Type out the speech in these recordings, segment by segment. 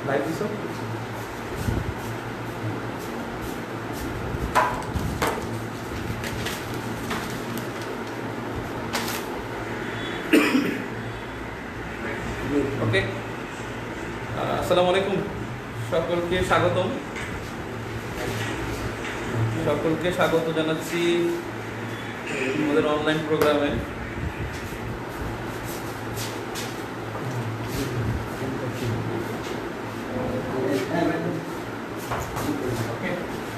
Live দিছো? ওকে, আসসালামু আলাইকুম, সকলকে স্বাগতম। সকলকে স্বাগত জানাচ্ছি আমাদের অনলাইন প্রোগ্রামে।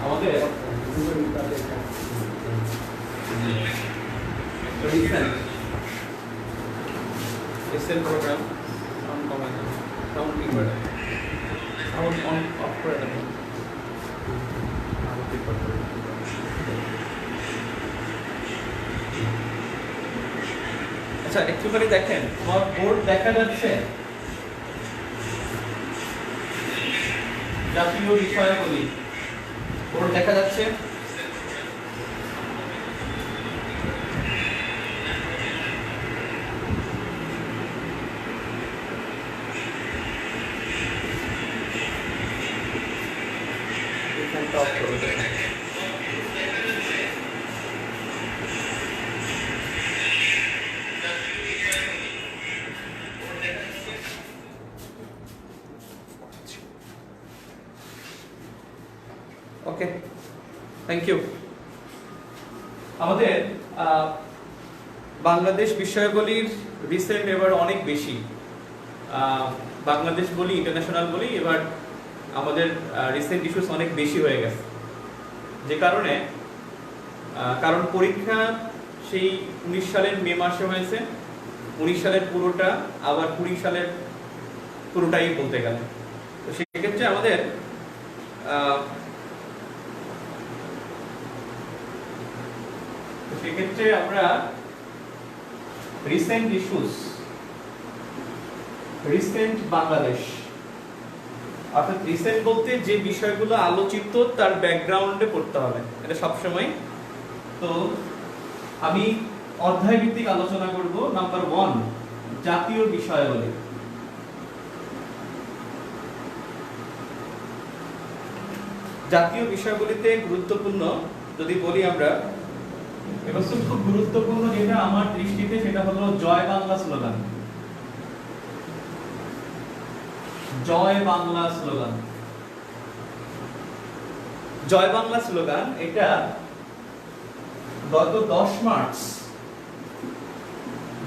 আমাদের রিসেন্ট প্রোগ্রাম সাউন্ড কমে না, সাউন্ড কি করে, সাউন্ড অন অফ করে দেবো। আচ্ছা, একটুখানি দেখেন, আমার বোর্ড দেখা যাচ্ছে? জাতীয় বিষয়াবলী বোর্ড দেখা যাচ্ছে? ওকে, থ্যাংক ইউ। আমাদের বাংলাদেশ বিষয়াবলীর রিসেন্ট এবার অনেক বেশি। বাংলাদেশ বলি, ইন্টারন্যাশনাল বলি, এবার আমাদের রিসেন্ট ইস্যুস অনেক বেশি হয়ে গেছে। যে কারণে কারণ পরীক্ষা সেই 19 সালের মে মাসে হয়েছে, 19 সালের পুরোটা, আবার 20 সালের পুরোটাই বলতে গেলে। তো সেক্ষেত্রে আমাদের সেক্ষেত্রে আমরা রিসেন্ট ইস্যুস, রিসেন্ট বাংলাদেশ, অর্থাৎ রিসেন্ট বলতে যে বিষয়গুলো আলোচিত তার ব্যাকগ্রাউন্ডে পড়তে হবে, এটা সবসময়। তো আমি অধ্যায় ভিত্তিক আলোচনা করব। নাম্বার 1, জাতীয় বিষয়াবলী। জাতীয় বিষয়গুলিতে গুরুত্বপূর্ণ যদি বলি আমরা, এবার খুব গুরুত্বপূর্ণ যেটা আমার দৃষ্টিতে, সেটা হলো জয় বাংলা স্লোগান। জয় বাংলা স্লোগান, জয় বাংলা স্লোগান, এটা গত 10 মার্চ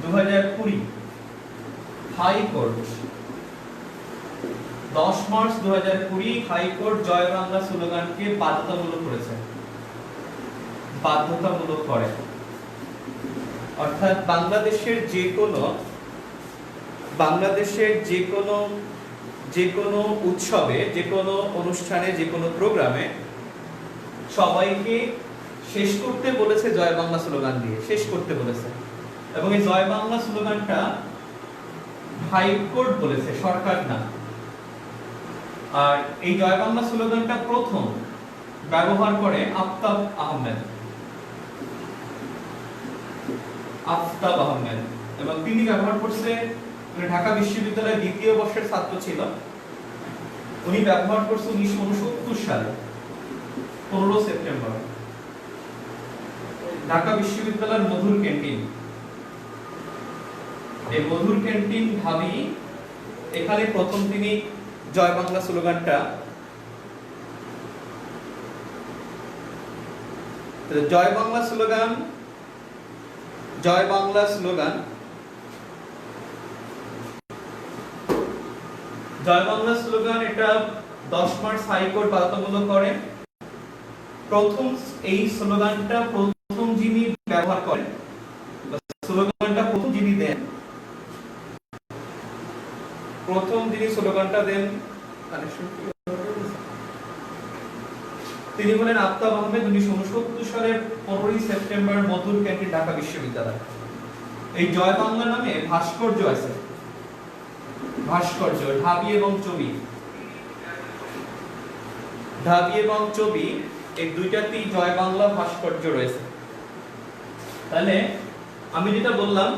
2020 হাইকোর্ট, 10 মার্চ 2020 হাইকোর্ট জয় বাংলা স্লোগানকে বাধ্যতামূলক করেছে, বাধ্যতামূলক করে। অর্থাৎ বাংলাদেশের যে কোনো উৎসবে, যে কোনো অনুষ্ঠানে, যে কোনো প্রোগ্রামে সবাইকে শেষ করতে বলেছে জয় বাংলা স্লোগান দিয়ে, শেষ করতে বলেছে। এবং এই জয় বাংলা স্লোগানটা হাইকোর্ট বলেছে, সরকার না। আর এই জয় বাংলা স্লোগানটা প্রথম ব্যবহার করে আফতাব আহমেদ, এবং তিনি ব্যবহার করছে, ঢাকা বিশ্ববিদ্যালয়ের 2য় বর্ষের ছাত্র ছিল। উনি ব্যবহার করছে 1969 সালে 15 সেপ্টেম্বর, ঢাকা বিশ্ববিদ্যালয়ের মধুর ক্যান্টিন। এই মধুর ক্যান্টিন ঢাবি, এখানে প্রথম তিনি জয় বাংলা স্লোগানটা, জয় বাংলা স্লোগান, জয় বাংলা স্লোগান, জয় বাংলা স্লোগান, এটা 10 মার্চ হাইকোর্ট বাধ্যতামূলক করে। প্রথম এই স্লোগানটা প্রথম যিনি ব্যবহার করেন, স্লোগানটা প্রথম যিনি দেন, প্রথম যিনি স্লোগানটা দেন, তিনি হলেন আফতাব আহমেদ। 1969 সালের 15 সেপ্টেম্বর মধুর ক্যান্টিন, ঢাকা বিশ্ববিদ্যালয়। এই জয় বাংলা নামে ভাস্কর্য আছে, ভাস্কর্য, ঢাবি এবং ছবি, ঢাবি এবং ছবি, এই দুইটাতেই জয় বাংলা ভাস্কর্য রয়েছে। তাহলে আমি যেটা বললাম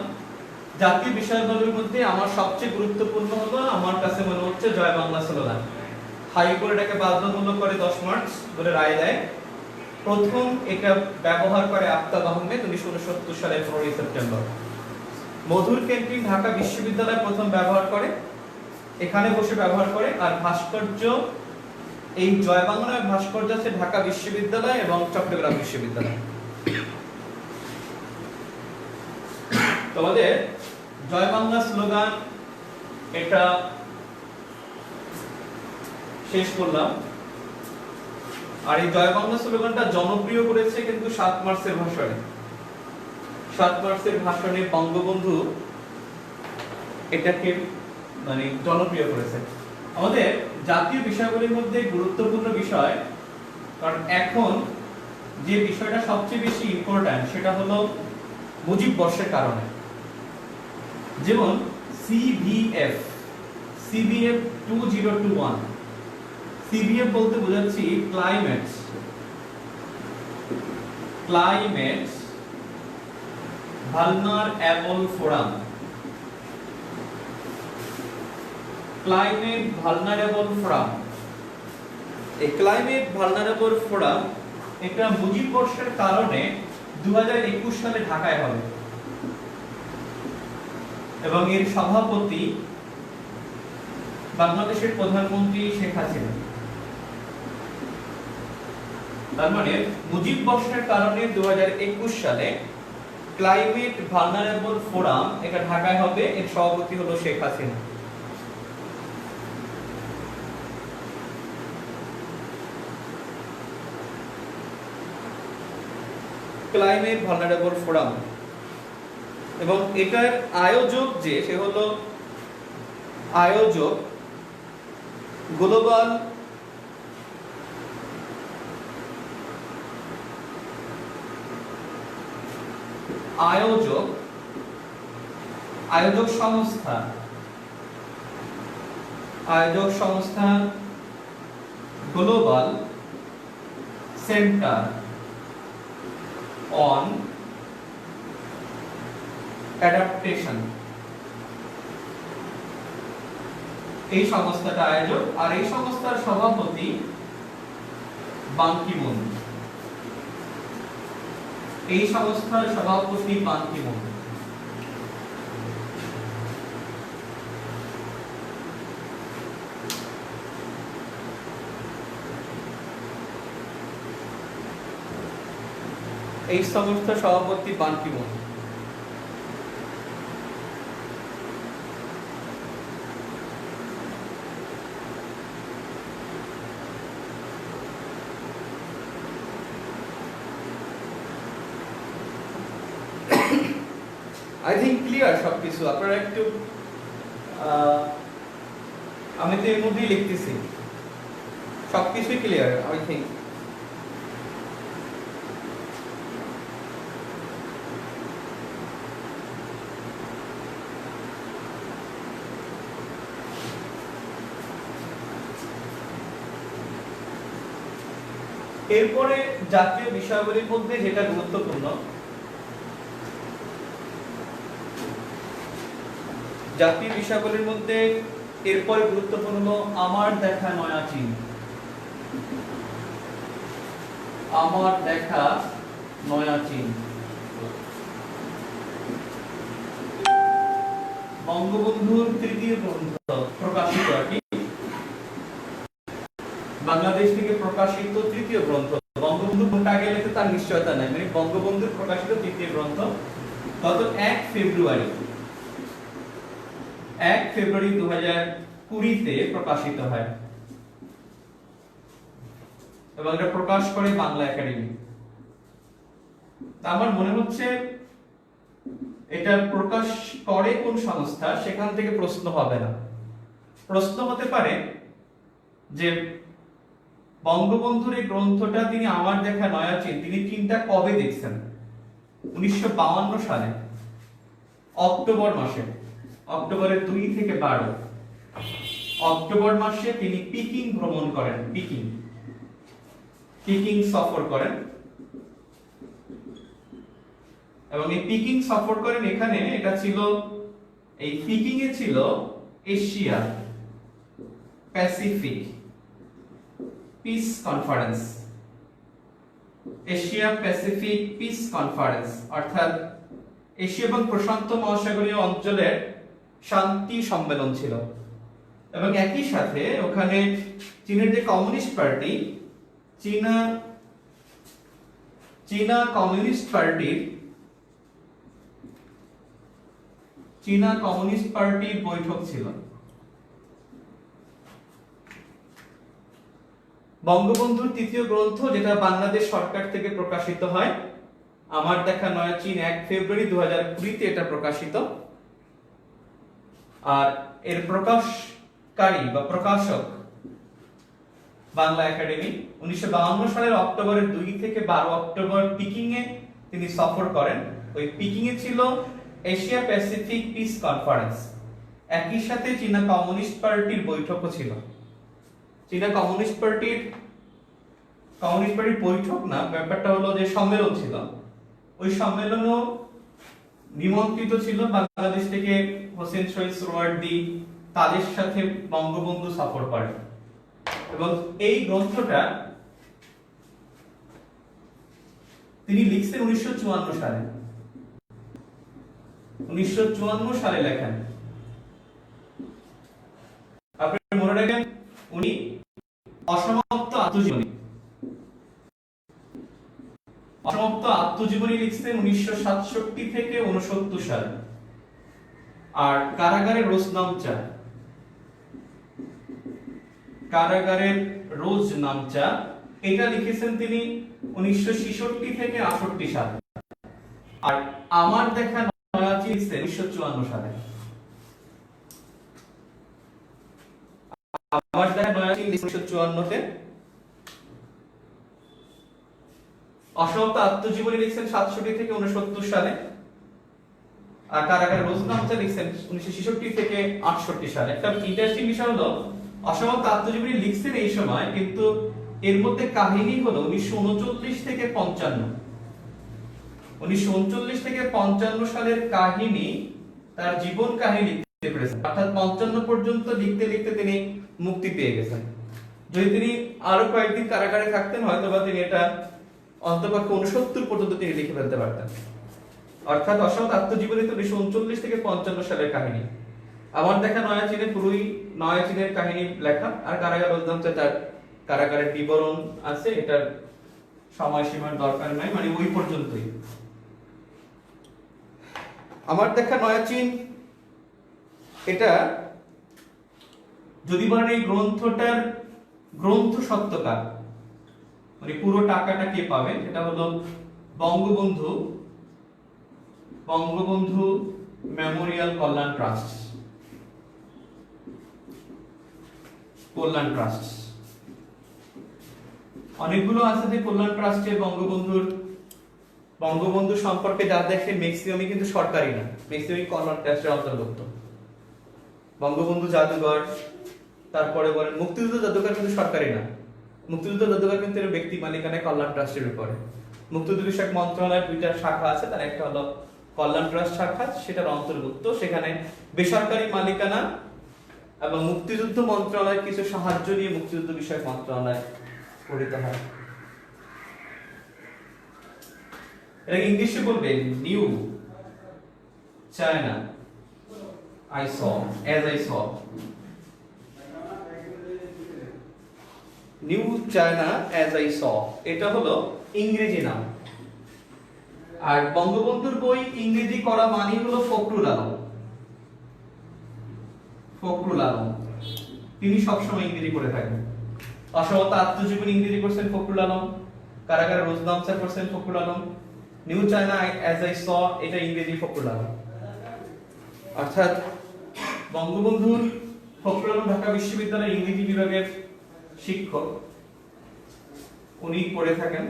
জাতীয় বিষয়গুলোর মধ্যে আমার সবচেয়ে গুরুত্বপূর্ণ হলো আমার কাছে মনে হচ্ছে জয় বাংলা স্লোগান। হাইকোর্ট এটাকে বাধ্যতামূলক করে 10 মার্চ বলে রায় দেয়। প্রথম এটা ব্যবহার করে আফতাব আহমেদ 1969 সালের 15 সেপ্টেম্বর। মধুর ক্যান্টিন ঢাকা বিশ্ববিদ্যালয় প্রথম ব্যবহার করে, এখানে বসে ব্যবহার করে। আর ভাস্কর্য, এই জয় বাংলার ভাস্কর্য আছে ঢাকা বিশ্ববিদ্যালয় এবং চট্টগ্রাম বিশ্ববিদ্যালয়। তোমাদের জয় বাংলা স্লোগান এটা শেষ করলাম। আর এই জয় বাংলা স্লোগানটা জনপ্রিয় করেছে কিন্তু 7 মার্চের ভাষণে। 7 মার্চের ভাষণে বঙ্গবন্ধু এটাকে মানে জনপ্রিয় করেছে। আমাদের জাতীয় বিষয়গুলির মধ্যে গুরুত্বপূর্ণ বিষয়, কারণ এখন যে বিষয়টা সবচেয়ে বেশি ইম্পর্ট্যান্ট সেটা হলো মুজিব বর্ষের কারণে। যেমন সিবিএফ 2021, সিবিএফ বলতে বোঝাচ্ছি climate vulnerable forum. Climate vulnerable forum, এই ক্লাইমেট ভালনারেবল ফোরাম এটা মুজিব বর্ষের কারণে 2021 সালে ঢাকায় হবে এবং এর সভাপতি বাংলাদেশের প্রধানমন্ত্রী শেখ হাসিনা। তার মানে মুজিব বর্ষের কারণে 2021 সালে ক্লাইমেট ভালনারেবল ফোরাম এটা ঢাকায় হবে, এর সভাপতি হলো Sheikh Hasina. Climate vulnerable forum, এবং এটার আয়োজক যে সে হলো আয়োজক গ্লোবাল আয়োজক সংস্থা গ্লোবাল সেন্টার অন অ্যাডাপ্টেশন, এই সংস্থাটা আয়োজক। আর এই সংস্থার সভাপতি বান কি মুন। এই সংস্থার সভাপতি বান কি মুন। এই সংস্থার সভাপতি বান Ki Moon. I think clear সবকিছু। আপনারা একটু আমি তো এর মধ্যেই লিখতেছি, সবকিছুই ক্লিয়ার আই থিংক। এরপরে জাতীয় বিষয়গুলির মধ্যে যেটা গুরুত্বপূর্ণ, জাতীয় বিষয়গুলির মধ্যে এরপরে গুরুত্বপূর্ণ আমার দেখা নয়া চীন। আমার দেখা নয়া চীন বঙ্গবন্ধুর তৃতীয় গ্রন্থ প্রকাশিত আর কি, বাংলাদেশ থেকে প্রকাশিত তৃতীয় গ্রন্থ। বঙ্গবন্ধু কোনটা আগে লেখে তার নিশ্চয়তা নাই, মানে বঙ্গবন্ধুর প্রকাশিত তৃতীয় গ্রন্থ গত 1 ফেব্রুয়ারি 2020-তে প্রকাশিত হয় এবং এটা প্রকাশ করে বাংলা একাডেমি। আমার মনে হচ্ছে এটা প্রকাশ করে কোন সংস্থা সেখান থেকে প্রশ্ন হবে না। প্রশ্ন হতে পারে যে বঙ্গবন্ধুর এই গ্রন্থটা তিনি আমার দেখা নয়া চীন, তিনি চীনটা কবে দেখছেন? 1952 সালে অক্টোবর মাসে, অক্টোবরের 2 থেকে 12 অক্টোবর মাসে তিনি পিকিং ভ্রমণ করেন, পিকিং সফর করেন এবং এই পিকিং সফর করেন। এখানে এটা ছিল এই পিকিং এ ছিল Asia Pacific piece conference, Asia Pacific piece conference, অর্থাৎ এশিয়া এবং প্রশান্ত মহাসাগরীয় অঞ্চলের শান্তি সম্মেলন ছিল। এবং একই সাথে ওখানে চীনের যে কমিউনিস্ট পার্টি, চীনা কমিউনিস্ট পার্টির বৈঠক ছিল। বঙ্গবন্ধুর তৃতীয় গ্রন্থ, যেটা বাংলাদেশ সরকার থেকে প্রকাশিত হয়, আমার দেখা নয়া চীন 1 ফেব্রুয়ারি 2020 এটা প্রকাশিত। আর এর প্রকাশকারী বা প্রকাশক বাংলা একাডেমি। 1952 সালের অক্টোবরের 2 থেকে 12 অক্টোবর পিকিং এ তিনি সফর করেন। ওই পিকিং এ ছিল এশিয়া প্যাসিফিক পিস কনফারেন্স। একই সাথে চীনা কমিউনিস্ট পার্টির বৈঠকও ছিল। চীনা কমিউনিস্ট পার্টির বৈঠক না, ব্যাপারটা হলো যে সম্মেলন ছিল। ওই সম্মেলনও নিমন্ত্রিত ছিল বাংলাদেশ থেকে হোসেন শহীদ সোহরাওয়ার্দী, তাদের সাথে বঙ্গবন্ধু সফর করেন। এবং এই গ্রন্থটা তিনি লিখছেন 1954 সালে। 1954 সালে লেখেন। আপনি মনে রাখবেন, উনি অসমাপ্ত আত্মজীবনী লিখছেন 1967 থেকে 69 সালে। আর কারাগারের রোজনামচা এটা লিখেছেন তিনি 1966 থেকে 68 সালে। আর আমার দেখা নয়া চীন 1954 সালে। আমার দেখা নয়া চীন 1954 তে। অসমাপ্ত আত্মজীবনী লিখছেন 67 থেকে 69 সালে। আর কারাগারের রোজনামচা লিখছেন 1966 থেকে 68 সালে। একটা ইন্টারেস্টিং বিষয় হলো, অসমাপ্ত আত্মজীবনী লিখছেন এই সময়, কিন্তু এর মধ্যে কাহিনী হলো 1939 থেকে 55। 1939 থেকে 55 সালের কাহিনী, তার জীবন কাহিনী লিখতে পেরেছেন। অর্থাৎ 55 পর্যন্ত লিখতে লিখতে তিনি মুক্তি পেয়ে গেছেন। যদি তিনি আরো কয়েকদিন কারাগারে থাকতেন, হয়তোবা তিনি এটা অন্তপক্ষে 69 পর্যন্ত তিনি লিখে ফেলতে পারতেন। অর্থাৎ অসমাপ্ত আত্মজীবনীতে 1939 থেকে 55 সালের কাহিনী। আমার দেখা নয়া চীনে পুরোই নয়া চীনের কাহিনী লেখা। আর কারাগার রোজনামচা তার কারাগারের বিবরণ আছে, এটার সময়সীমার দরকার নাই, মানে ওই পর্যন্তই। আমার দেখা নয়া চীন, এটা যদি বলেন এই গ্রন্থটার গ্রন্থ সত্যকার, মানে পুরো টাকাটা কে পাবেন, সেটা হলো বঙ্গবন্ধু মেমোরিয়াল কল্যাণ ট্রাস্ট। অনেকগুলো আছে যে কল্যাণ ট্রাস্টে বঙ্গবন্ধু সম্পর্কে যা দেখে ম্যাক্সিমামই কিন্তু সরকারি না, ম্যাক্সিমামই কল্যাণ ট্রাস্টের অন্তর্ভুক্ত। বঙ্গবন্ধু জাদুঘর, তারপরে বলেন মুক্তিযুদ্ধ জাদুঘর কিন্তু সরকারি না। মুক্তিযুদ্ধ জাদুঘর কিন্তু এর ব্যক্তি মালিকানায় কল্যাণ ট্রাস্টের উপরে। মুক্তিযুদ্ধ বিষয়ক মন্ত্রণালয়ের 2টা শাখা আছে, তার একটা হলো কল্যাণ ট্রাস্ট শাখা, সেটার অন্তর্ভুক্ত। সেখানে বেসরকারি মালিকানা এবং মুক্তিযুদ্ধ মন্ত্রণালয়ের কিছু সাহায্য নিয়ে মুক্তিযুদ্ধ বিষয়ক মন্ত্রণালয় গঠিত হয়। এটা ইংলিশে বলবেন new China as I saw new China as I saw, এটা হলো ইংরেজি নাম। আর বঙ্গবন্ধুর বই ইংরেজি করা মানে হলো ফখরুল আলম, তিনি সবসময় ইংরেজি করে থাকেন। অসমাপ্ত আত্মজীবনী ইংরেজি করছেন ফখরুল আলম, কারাগারের রোজনামচা করছেন Fakhrul Alam, new China as I saw এটা ইংরেজি ফখরুল আলম। অর্থাৎ বঙ্গবন্ধুর ফখরুল আলম ঢাকা বিশ্ববিদ্যালয়ের ইংরেজি বিভাগের শিক্ষক, উনি পড়ে থাকেন।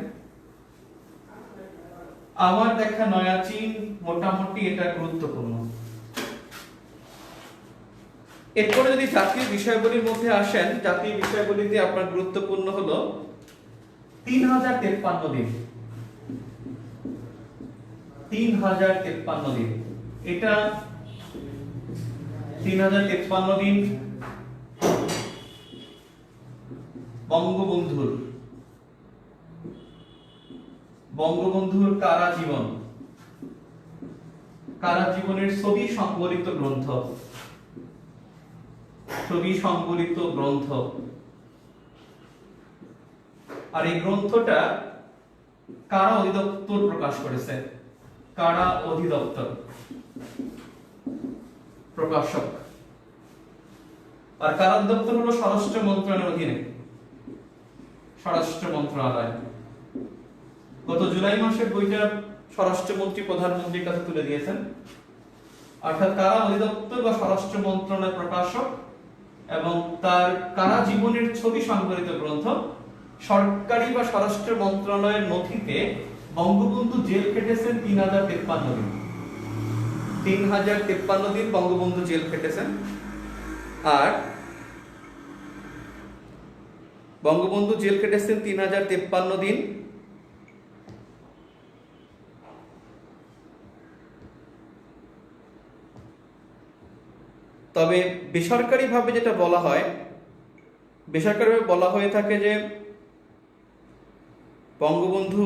আমার দেখা নয়া চীন মোটামুটি এটা গুরুত্বপূর্ণ। এরপরে যদি জাতীয় বিষয়গুলির মধ্যে আসেন, জাতীয় বিষয়গুলিতে আপনার গুরুত্বপূর্ণ হলো 3053 দিন। 3053 দিন এটা 3053 দিন বঙ্গবন্ধুর কারা জীবনের ছবি সংবলিত গ্রন্থ। আর এই গ্রন্থটা কারা অধিদপ্তর প্রকাশ করেছে? কারা অধিদপ্তর প্রকাশক। আর কারা অধিদপ্তর হলো স্বরাষ্ট্র মন্ত্রণালয়ের অধীনে, স্বরাষ্ট্র মন্ত্রণালয়। গত জুলাই মাসে বইটা স্বরাষ্ট্রমন্ত্রী প্রধানমন্ত্রীর কাছে তুলে দিয়েছেন। অর্থাৎ কারা অধিদপ্তর বা স্বরাষ্ট্র মন্ত্রণালয় প্রকাশক এবং তার কারা জীবনের ছবি সংবলিত গ্রন্থ। সরকারি বা স্বরাষ্ট্র মন্ত্রণালয়ের নথিতে বঙ্গবন্ধু জেল খেটেছেন 3053 দিন। 3053 দিন বঙ্গবন্ধু জেল খেটেছেন। আর বঙ্গবন্ধু জেল খেটেছেন 3053 দিন। তবে বেসরকারিভাবে যেটা বলা হয়, বেসরকারিভাবে বলা হয়ে থাকে যে বঙ্গবন্ধু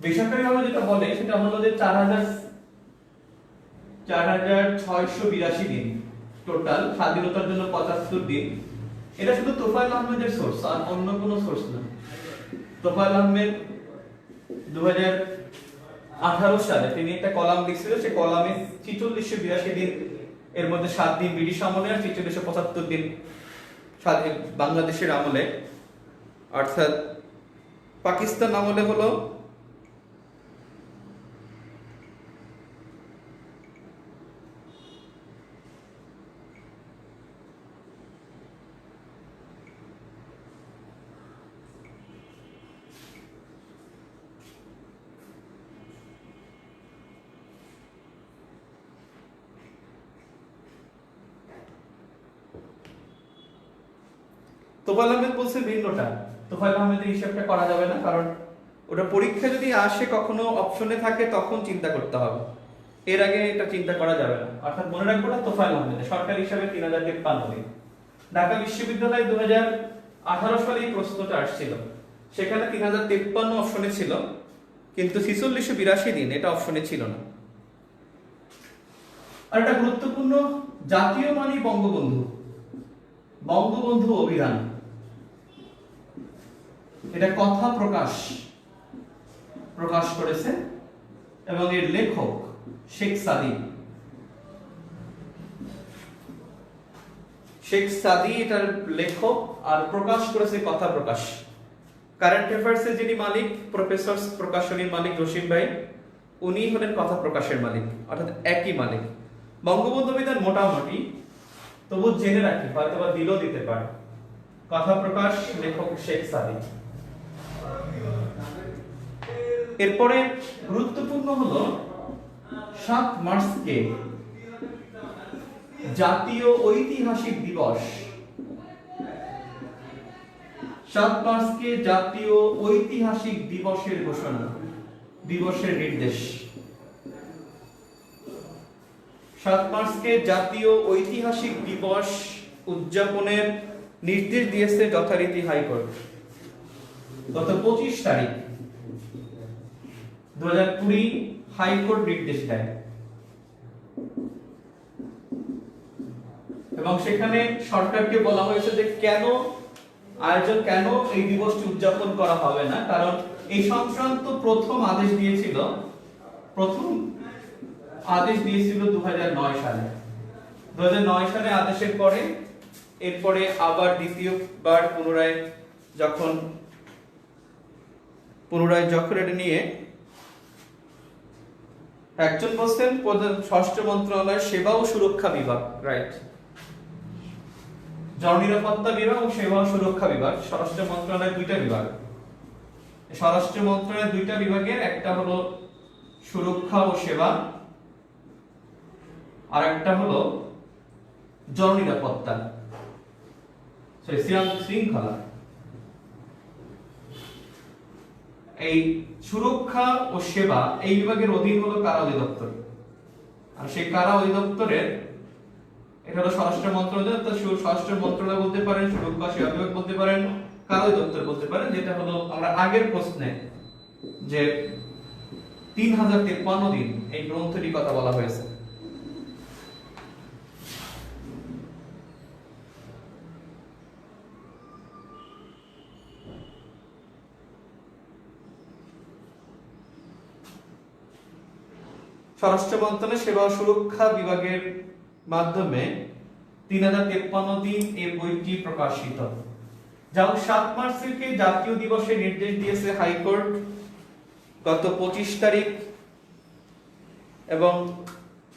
বেসরকারিভাবে যেটা বলে সেটা হলো যে 4682 দিন টোটাল, স্বাধীনতার জন্য 75 দিন। এটা শুধু তোফায়েল আহমেদের সোর্স, আর অন্য কোনো সোর্স না। তোফায়েল আহমেদ 2018 সালে তিনি একটা কলাম লিখছিল, সেই কলামে 4682 দিন এর মধ্যে 7 দিন ব্রিটিশ আমলে আর 4675 দিন স্বাধীন বাংলাদেশের আমলে, অর্থাৎ পাকিস্তান আমলে হলো তোফায়েল আহমেদ বলছে ভিন্নটা। তোফায়েল আহমেদের হিসাবটা করা যাবে না, কারণ ওটা পরীক্ষা যদি আসে কখনো অপশনে থাকে তখন চিন্তা করতে হবে, এর আগে এটা চিন্তা করা যাবে না। অর্থাৎ মনে রাখবো না তোফায়েল আহমেদের সরকারি হিসাবে 3053 দিন। ঢাকা বিশ্ববিদ্যালয় 2018 সালে এই প্রশ্নটা আসছিল, সেখানে 3053 অপশনে ছিল, কিন্তু 4682 দিন এটা অপশনে ছিল না। আর একটা গুরুত্বপূর্ণ জাতীয় বাণী বঙ্গবন্ধু অভিধান, এটা কথা প্রকাশ করেছে এবং এর লেখক শেখ সাদী এটার লেখক, আর প্রকাশ করেছে কথা প্রকাশ। কারেন্ট অ্যাফেয়ার্সের যিনি মালিক, প্রফেসর প্রকাশনীর মালিক রশিদ ভাই, উনি হলেন কথা প্রকাশের মালিক, অর্থাৎ একই মালিক। বঙ্গবন্ধু অভিধান মোটামুটি, তবু জেনে রাখি, হয়তো বা দিলেও দিতে পারে। কথা প্রকাশ, লেখক শেখ সাদী। এরপরে গুরুত্বপূর্ণ হলো 7 মার্চকে জাতীয় ঐতিহাসিক দিবস। 7 মার্চকে জাতীয় ঐতিহাসিক দিবসের ঘোষণা, দিবসের নির্দেশ। 7 মার্চকে জাতীয় ঐতিহাসিক দিবস উদযাপনের নির্দেশ দিয়েছে যথারীতি হাইকোর্ট। গত 25 তারিখ 2020 হাইকোর্ট নির্দেশ দেয় এবং সেখানে সরকারকে বলা হয়েছে যে কেন এই দিবসটি উদযাপন করা হবে না, কারণ এই সংক্রান্ত প্রথম আদেশ দিয়েছিল 2009 সালে। 2009 সালে আদেশের পরে এরপরে আবার দ্বিতীয়বার পুনরায় যখন এটা নিয়ে একজন বলছেন স্বরাষ্ট্র মন্ত্রণালয়ের সেবা ও সুরক্ষা বিভাগ, রাইট, জননিরাপত্তা বিভাগ ও সেবা ও সুরক্ষা বিভাগ। স্বরাষ্ট্র মন্ত্রণালয়ের দুইটা বিভাগ, স্বরাষ্ট্র মন্ত্রণালয়ের দুইটা বিভাগের একটা হলো সুরক্ষা ও সেবা আর একটা হলো জননিরাপত্তা, শৃঙ্খলা। এই সুরক্ষা ও সেবা এই বিভাগের অধীন হলো কারা অধিদপ্তর, আর সেই কারা অধিদপ্তরের এটা হলো স্বরাষ্ট্র মন্ত্রণালয়। তো স্বরাষ্ট্র মন্ত্রণালয় বলতে পারেন, সুরক্ষা সেবা বিভাগ বলতে পারেন, কারা অধিদপ্তর বলতে পারেন, যেটা হলো আমরা আগের প্রশ্নে যে 3053 দিন এই গ্রন্থটি কথা বলা হয়েছে। স্বরাষ্ট্র মন্ত্রণালয় সেবা ও সুরক্ষা বিভাগের মাধ্যমে 3053 দিন এই বইটি প্রকাশিত। যাও 7 মার্চ থেকে জাতীয় দিবসের নির্দেশ দিয়েছে হাইকোর্ট গত 25 তারিখ, এবং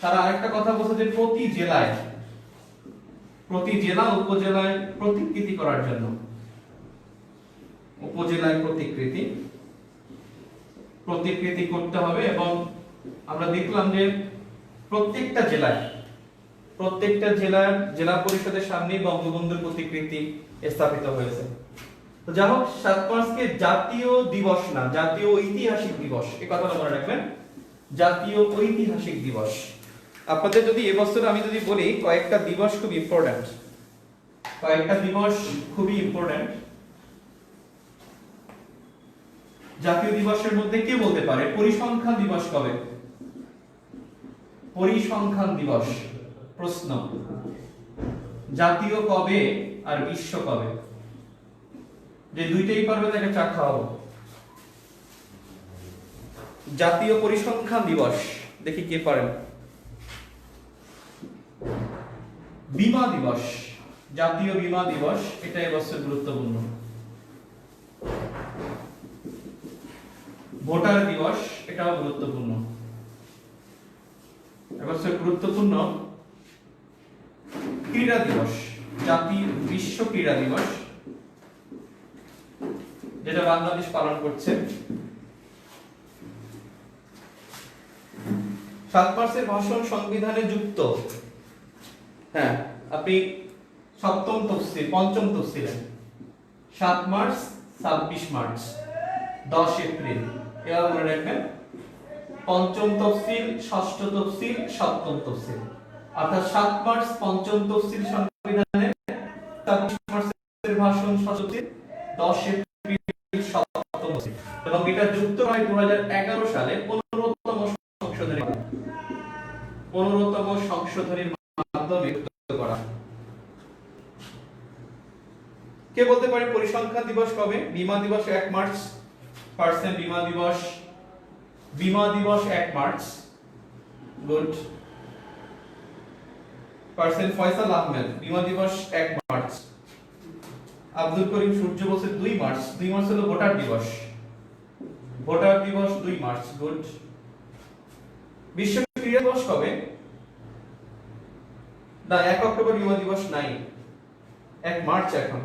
তারা আরেকটা কথা বলছে যে প্রতি জেলা উপজেলায় প্রতিকৃতি করার জন্য, উপজেলায় প্রতিকৃতি করতে হবে। এবং আমরা দেখলাম যে প্রত্যেকটা জেলার জেলা পরিষদের সামনে বঙ্গবন্ধুর প্রতিকৃতি স্থাপিত হয়েছে। তো যাই হোক, 7 মার্চকে জাতীয় দিবস না, জাতীয় ঐতিহাসিক দিবস, এই কথাটা মনে রাখবেন, জাতীয় ঐতিহাসিক দিবস। আপনাদের যদি এবছর আমি যদি বলি কয়েকটা দিবস খুব ইম্পর্টেন্ট, জাতীয় দিবসের মধ্যে কে বলতে পারে? পরিসংখ্যান দিবস কবে? পরিসংখ্যান দিবস প্রশ্ন। জাতীয় কবে আর বিশ্ব কবে? যে দুইটাই পারবে তাকে চা খাওয়াবো। জাতীয় পরিসংখ্যান দিবস দেখি কে পারেন। বীমা দিবস, জাতীয় বীমা দিবস, এটা এবছর গুরুত্বপূর্ণ। ভোটার দিবস, এটাও গুরুত্বপূর্ণ। এবছর গুরুত্বপূর্ণ ক্রীড়া দিবস, জাতীয় বিশ্ব ক্রীড়া দিবস, যেটা বাংলাদেশ পালন করছে। 7 মার্চের ভাষণ সংবিধানে যুক্ত। হ্যাঁ, আপনি পঞ্চম তফসিলে 7 মার্চ, 26 মার্চ, 10 এপ্রিল, এবার মনে রাখবেন। পঞ্চম তফসিল, ষষ্ঠ তফসিল, সপ্তম তফসিল। অর্থাৎ 7 মার্চ পঞ্চম তফসিল সংবিধানে, 26 মার্চের ভাষণ ষষ্ঠ তফসিল, 10 এপ্রিল সপ্তম তফসিল। এবং এটা যুক্ত হয় 2011 সালে 15তম সংশোধনীর মাধ্যমে যুক্ত করা। কে বলতে পারে পরিসংখ্যান দিবস কবে? বীমা দিবস 1 মার্চ, পার্সেন্ট বীমা দিবস 1 March, good. Percent Faisal Ahmed, বীমা দিবস 1 মার্চ। আব্দুল করিম সূর্য বলছে 2 মার্চ, 2 মার্চ হলো ভোটার দিবস 2 মার্চ, গুড। বিশ্ব ক্রীড়া দিবস কবে? না, 1 অক্টোবর বীমা দিবস নাই, 1 মার্চ এখন।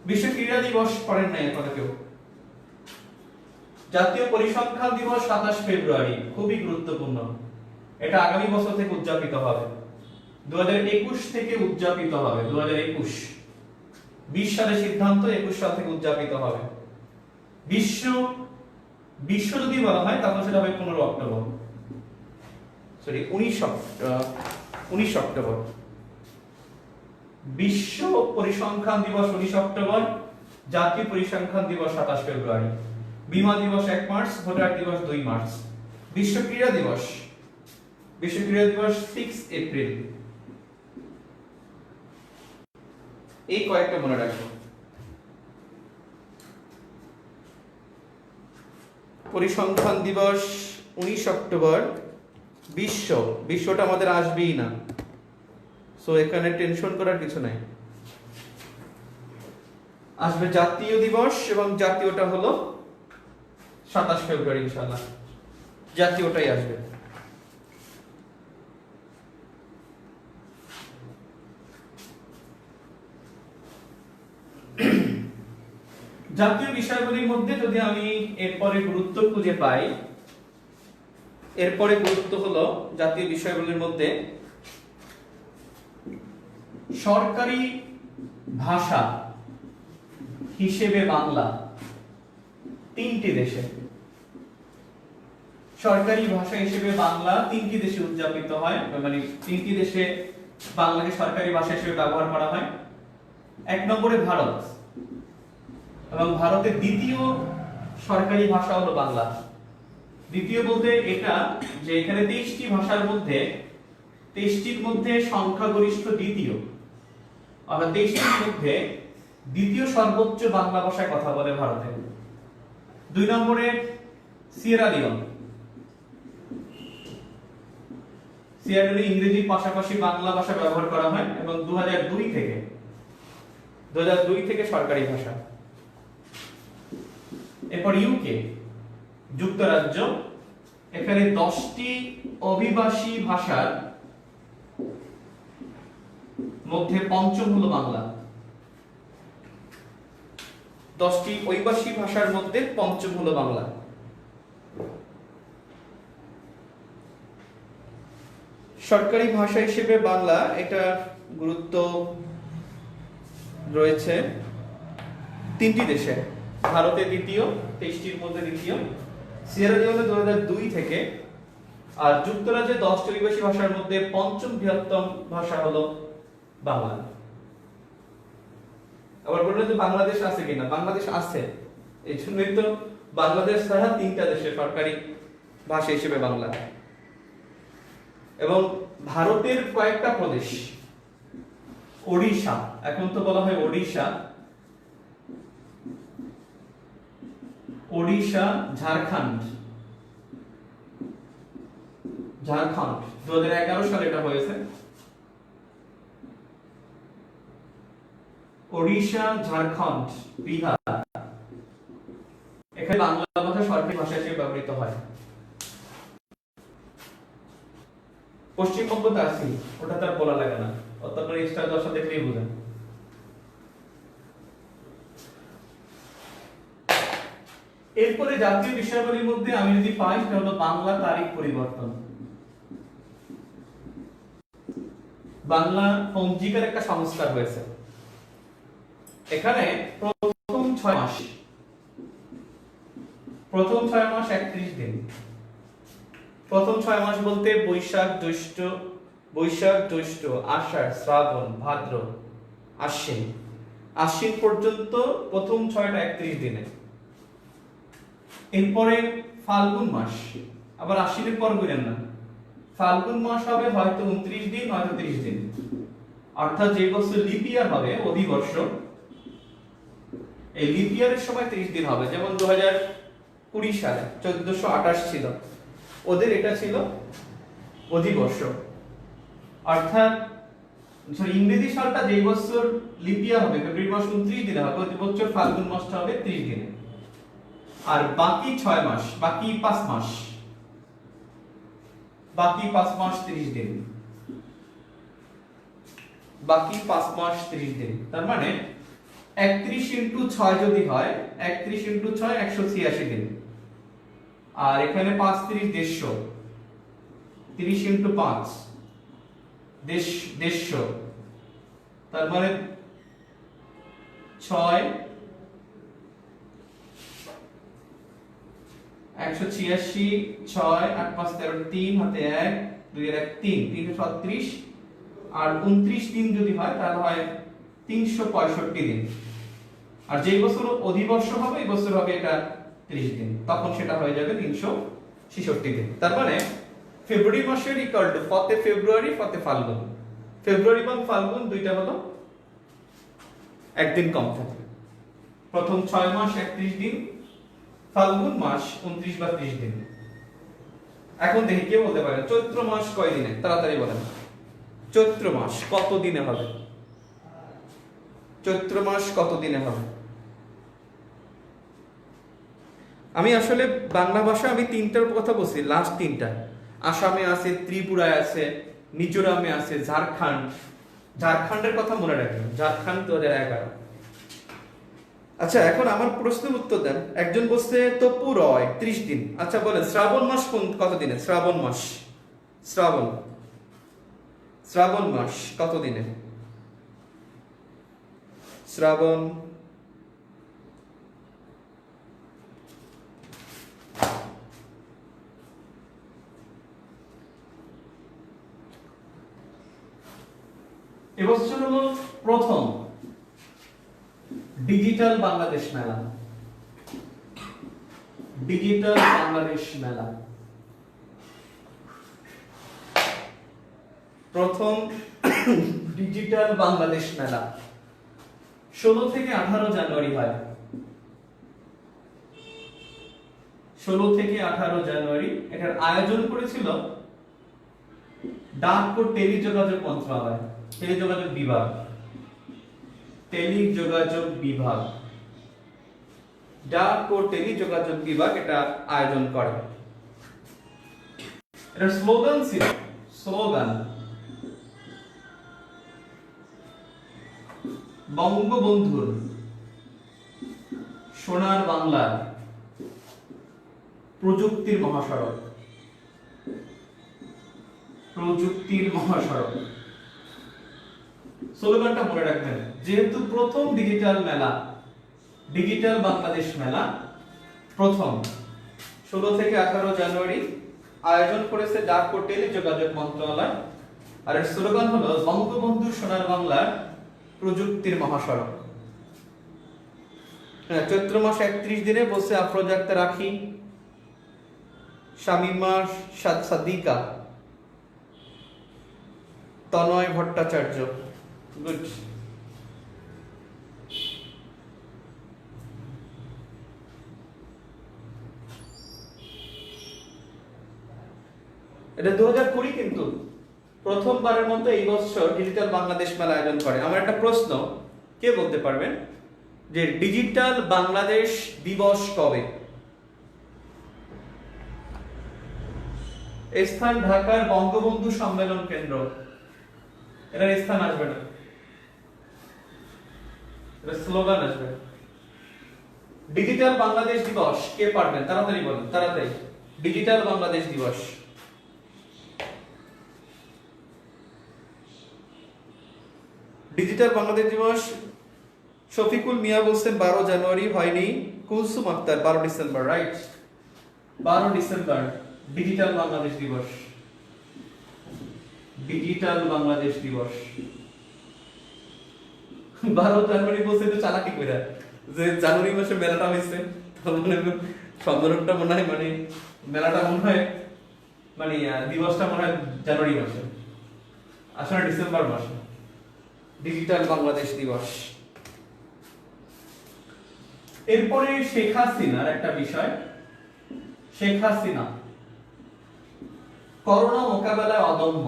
বিশ্ব ক্রীড়া দিবস পড়েন নাই এখন কেউ। জাতীয় পরিসংখ্যান দিবস 27 ফেব্রুয়ারি, খুবই গুরুত্বপূর্ণ। এটা আগামী বছর থেকে উদযাপিত হবে, 2021 থেকে উদযাপিত হবে। 20 সালে সিদ্ধান্ত, 21 সাল থেকে উদযাপিত হবে। বিশ্ব যদি বলা হয় তাহলে সেটা হবে 15 অক্টোবর, সরি 19 অক্টোবর। বিশ্ব পরিসংখ্যান দিবস 19 অক্টোবর, জাতীয় পরিসংখ্যান দিবস 27 ফেব্রুয়ারি, বীমা দিবস 1 মার্চ, ভোটার দিবস 2 মার্চ। বিশ্ব ক্রীড়া দিবস 6 এপ্রিল। এই কয়েকটা মনে রাখবো। পরিসংখ্যান দিবস 19 অক্টোবর। বিশ্বটা আমাদের আসবেই না, সো এখানে টেনশন করার কিছু নাই। আসবে জাতীয় দিবস, এবং জাতীয়টা হলো 27 ফেব্রুয়ারি, ইনশাআল্লাহ জাতীয়টাই আসবে। জাতীয় বিষয়গুলির মধ্যে যদি আমি এরপরে গুরুত্ব খুঁজে পাই, এরপরে গুরুত্ব হলো জাতীয় বিষয়গুলির মধ্যে সরকারি ভাষা হিসেবে বাংলা তিনটি দেশে, সরকারি ভাষা হিসেবে বাংলা তিনটি দেশে উদযাপিত হয়, মানে তিনটি দেশে বাংলাকে সরকারি ভাষা হিসেবে ব্যবহার করা হয়। এক নম্বরে ভারত, এবং ভারতের দ্বিতীয় সরকারি ভাষা হলো বাংলা। দ্বিতীয় বলতে এটা যে এখানে 23টি ভাষার মধ্যে 23টির মধ্যে সংখ্যাগরিষ্ঠ দ্বিতীয়, অর্থাৎ 23টির মধ্যে দ্বিতীয় সর্বোচ্চ বাংলা ভাষায় কথা বলে ভারতে। দুই নম্বরে সিয়েরা লিওন, সিয়েরা লিওনে ইংরেজির পাশাপাশি বাংলা ভাষা ব্যবহার করা হয় এবং 2002 থেকে সরকারি ভাষা। এরপর ইউকে, যুক্তরাজ্য, এখানে 10টি অভিবাসী ভাষার মধ্যে পঞ্চম হলো বাংলা। 10টি অভিবাসী ভাষার মধ্যে পঞ্চম হলো বাংলা। সরকারি ভাষা হিসেবে বাংলা, এটা গুরুত্ব রয়েছে তিনটি দেশে, ভারতে দ্বিতীয়, 23টির মধ্যে দ্বিতীয়, সিয়েরা লিওনে 2002 থেকে, আর যুক্তরাজ্যে 10টি অভিবাসী ভাষার মধ্যে পঞ্চম বৃহত্তম ভাষা হলো বাংলা। আবার বললেন যে বাংলাদেশ আছে কিনা, বাংলাদেশ আছে, এই জন্যই তো বাংলাদেশ ছাড়া তিনটা দেশে সরকারি ভাষা হিসেবে বাংলা। এবং ভারতের কয়েকটা প্রদেশ, ওড়িশা, এখন তো বলা হয় ওড়িশা, ঝাড়খণ্ড 2011 সালে এটা হয়েছে। ওড়িশা, ঝাড়খণ্ড, বিহার, এখানে বাংলা ভাষা সরকারি ভাষা হিসেবে ব্যবহৃত হয়। পশ্চিমবঙ্গ তো আছে, ওটা তার বলা লাগে না, অর্থাৎ এক্সট্রা দশা দেখলেই বুঝেন। এরপরে জাতীয় বিষয়াবলীর মধ্যে আমি যদি পাই সেটা হলো বাংলা তারিখ পরিবর্তন। বাংলা পঞ্জিকার একটা সংস্কার হয়েছে। এখানে প্রথম 6 মাস 31 দিন। প্রথম 6 মাস বলতে বৈশাখ, জ্যৈষ্ঠ, আষাঢ়, শ্রাবণ, ভাদ্র, আশ্বিন পর্যন্ত প্রথম 6টা 31 দিনে। এরপরে ফাল্গুন মাস, আবার আশ্বিনের পর করেন না, ফাল্গুন মাস হবে হয়তো 29 দিন, হয়তো 30 দিন, অর্থাৎ যে বছর লিপ ইয়ার হবে, অধিবর্ষ, এই লিপ ইয়ারের সময় 30 দিন হবে। যেমন 2020 সালে 1428 ছিল, ওদের এটা ছিল অধিবর্ষ, অর্থাৎ ইংরেজি সালটা যে বছর লিপ ইয়ার হবে, ফেব্রুয়ারি মাস 29 দিনে হবে, ওই বছর ফাল্গুন মাসটা হবে 30 দিনে। আর বাকি 6 মাস, বাকি 5 মাস 30 দিন, বাকি 5 মাস 30 দিন। তার মানে 31 ইনটু 6 যদি হয়, 31 ইনটু 6 186 দিন। আর এখানে 5 30 150, 30 ইনটু 5 150, তার মানে 6 186, 6 8 5 13, 3 হাতে 1, 2 এর 1 3, 336, আর 29 দিন যদি হয় তাহলে হয় 365 দিন। আর যেই বছর অধিবর্ষ হবে, এই বছর হবে এটা 30 দিন, তখন সেটা হয়ে যাবে 366 দিন। তার মানে ফেব্রুয়ারি মাসের ইকুয়াল টু ফতে ফেব্রুয়ারি, ফতে ফাল্গুন, ফেব্রুয়ারি এবং ফাল্গুন দুইটা হলো একদিন কম থাকে। প্রথম 6 মাস 31 দিন, ফাল্গুন মাস 29 বা 30 দিন। এখন দেখি কে বলতে পারে চৈত্র মাস কয় দিনে, তাড়াতাড়ি বলেন। চৈত্র মাস কত দিনে হবে? চৈত্র মাস কত দিনে হবে? আমি আসলে বাংলা ভাষা আমি তিনটার কথা বলছি, লাস্ট তিনটা। আসামে আছে, ত্রিপুরায় আছে, মিজোরামে আছে, ঝাড়খণ্ডের কথা মনে রাখবেন, ঝাড়খণ্ড 2011। আচ্ছা, এখন আমার প্রশ্নের উত্তর দেন। একজন বলছে তপু রয় 30 দিন। আচ্ছা বলেন, শ্রাবণ মাস কত দিনে? শ্রাবণ মাস, শ্রাবণ শ্রাবণ মাস কত দিনে? শ্রাবণ এবছর হলো প্রথম ডিজিটাল বাংলাদেশ মেলা। ডিজিটাল বাংলাদেশ মেলা প্রথম ডিজিটাল বাংলাদেশ মেলা 16 থেকে 18 জানুয়ারি হয়। 16 থেকে 18 জানুয়ারি। এটার আয়োজন করেছিল ডাক ও টেলিযোগাযোগ মন্ত্রণালয়, টেলিযোগাযোগ বিভাগ, টেলিযোগাযোগ বিভাগ, ডাক ও টেলিযোগাযোগ বিভাগ এটা আয়োজন করে। এটার স্লোগান ছিল, স্লোগান বঙ্গবন্ধুর সোনার বাংলার প্রযুক্তির মহাসড়ক, প্রযুক্তির মহাসড়ক। স্লোগানটা মনে রাখবেন, যেহেতু প্রথম ডিজিটাল মেলা, ডিজিটাল বাংলাদেশ মেলা প্রথম 16 থেকে 18 জানুয়ারি আয়োজন করেছে ডাক ও টেলিযোগাযোগ মন্ত্রণালয়। আর এর স্লোগান হলো বঙ্গবন্ধু সোনার বাংলার প্রযুক্তির মহাসড়ক। চৈত্র মাস 31 দিনে বসে আফরোজা আক্তার রাখি, শামিমা সাদিকা, তনয় ভট্টাচার্য। গুড। এটা 2020 কিন্তু প্রথমবারের মতো এই বছর ডিজিটাল বাংলাদেশ মেলা আয়োজন করে। আমার একটা প্রশ্ন, কে বলতে পারবেন যে ডিজিটাল বাংলাদেশ দিবস কবে? স্থান ঢাকার বঙ্গবন্ধু সম্মেলন কেন্দ্র। এটার স্থান আসবে না, এটা স্লোগান আসবে। ডিজিটাল বাংলাদেশ দিবস কে পারবেন? তাড়াতাড়ি বলুন, তাড়াতাড়ি। ডিজিটাল বাংলাদেশ দিবস, ডিজিটাল বাংলাদেশ দিবস। শফিকুল মিয়া বলছেন 12 জানুয়ারি, হয়নি। Kulsum Akhter 12 December, right. 12 December digital Bangladesh দিবস, ডিজিটাল বাংলাদেশ দিবস। 12 জানুয়ারি বলছে তো চালাকি কইরা, যে জানুয়ারি মাসে মেলাটা হইছে, তার মানে সম্মেলনটা মনে হয়, মানে মেলাটা মনে হয়, মানে দিবসটা মনে হয় জানুয়ারি মাসে, আসলে ডিসেম্বর মাসে। ডিজিটাল বাংলাদেশ দিবস। এরপরে শেখ হাসিনার একটা বিষয়। শেখ হাসিনা করোনা মোকাবেলায় অদম্য,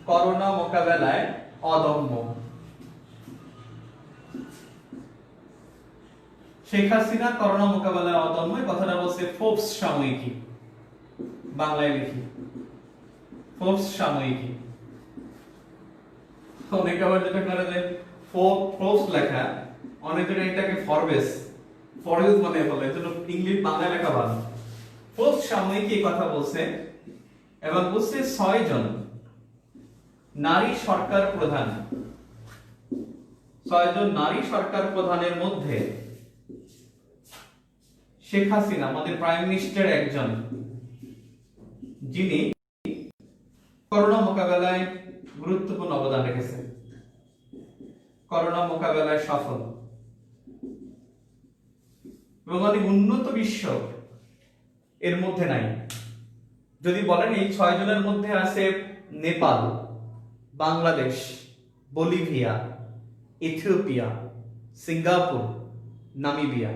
করোনা মোকাবেলায় অদম্য। শেখ হাসিনা করোনা মোকাবেলায় অদম্য, কথাটা বলছে ফোর্বস সাময়িকী, বাংলায় লিখি ফোর্বস সাময়িকী। অনেকে আবার যেটা করে যে ফোর্বস লেখা, অনেকে এটাকে ফরবেস, ফরবেস মানে বলে, এজন্য ইংলিশ বাংলা লেখা ভালো। ফোর্বস সাময়িকী এই কথা বলছে, এবং বলছে 6 জন নারী সরকার প্রধান, 6 জন নারী সরকার প্রধানের মধ্যে শেখ হাসিনা আমাদের প্রাইম মিনিস্টার একজন, যিনি করোনা মোকাবেলায় গুরুত্বপূর্ণ অবদান রেখেছেন, করোনা মোকাবেলায় সফল। এবং অনেক উন্নত বিশ্ব এর মধ্যে নাই। যদি বলেন এই 6 জনের মধ্যে আছে Nepal, Bangladesh, Bolivia, Ethiopia, Singapore, Namibia.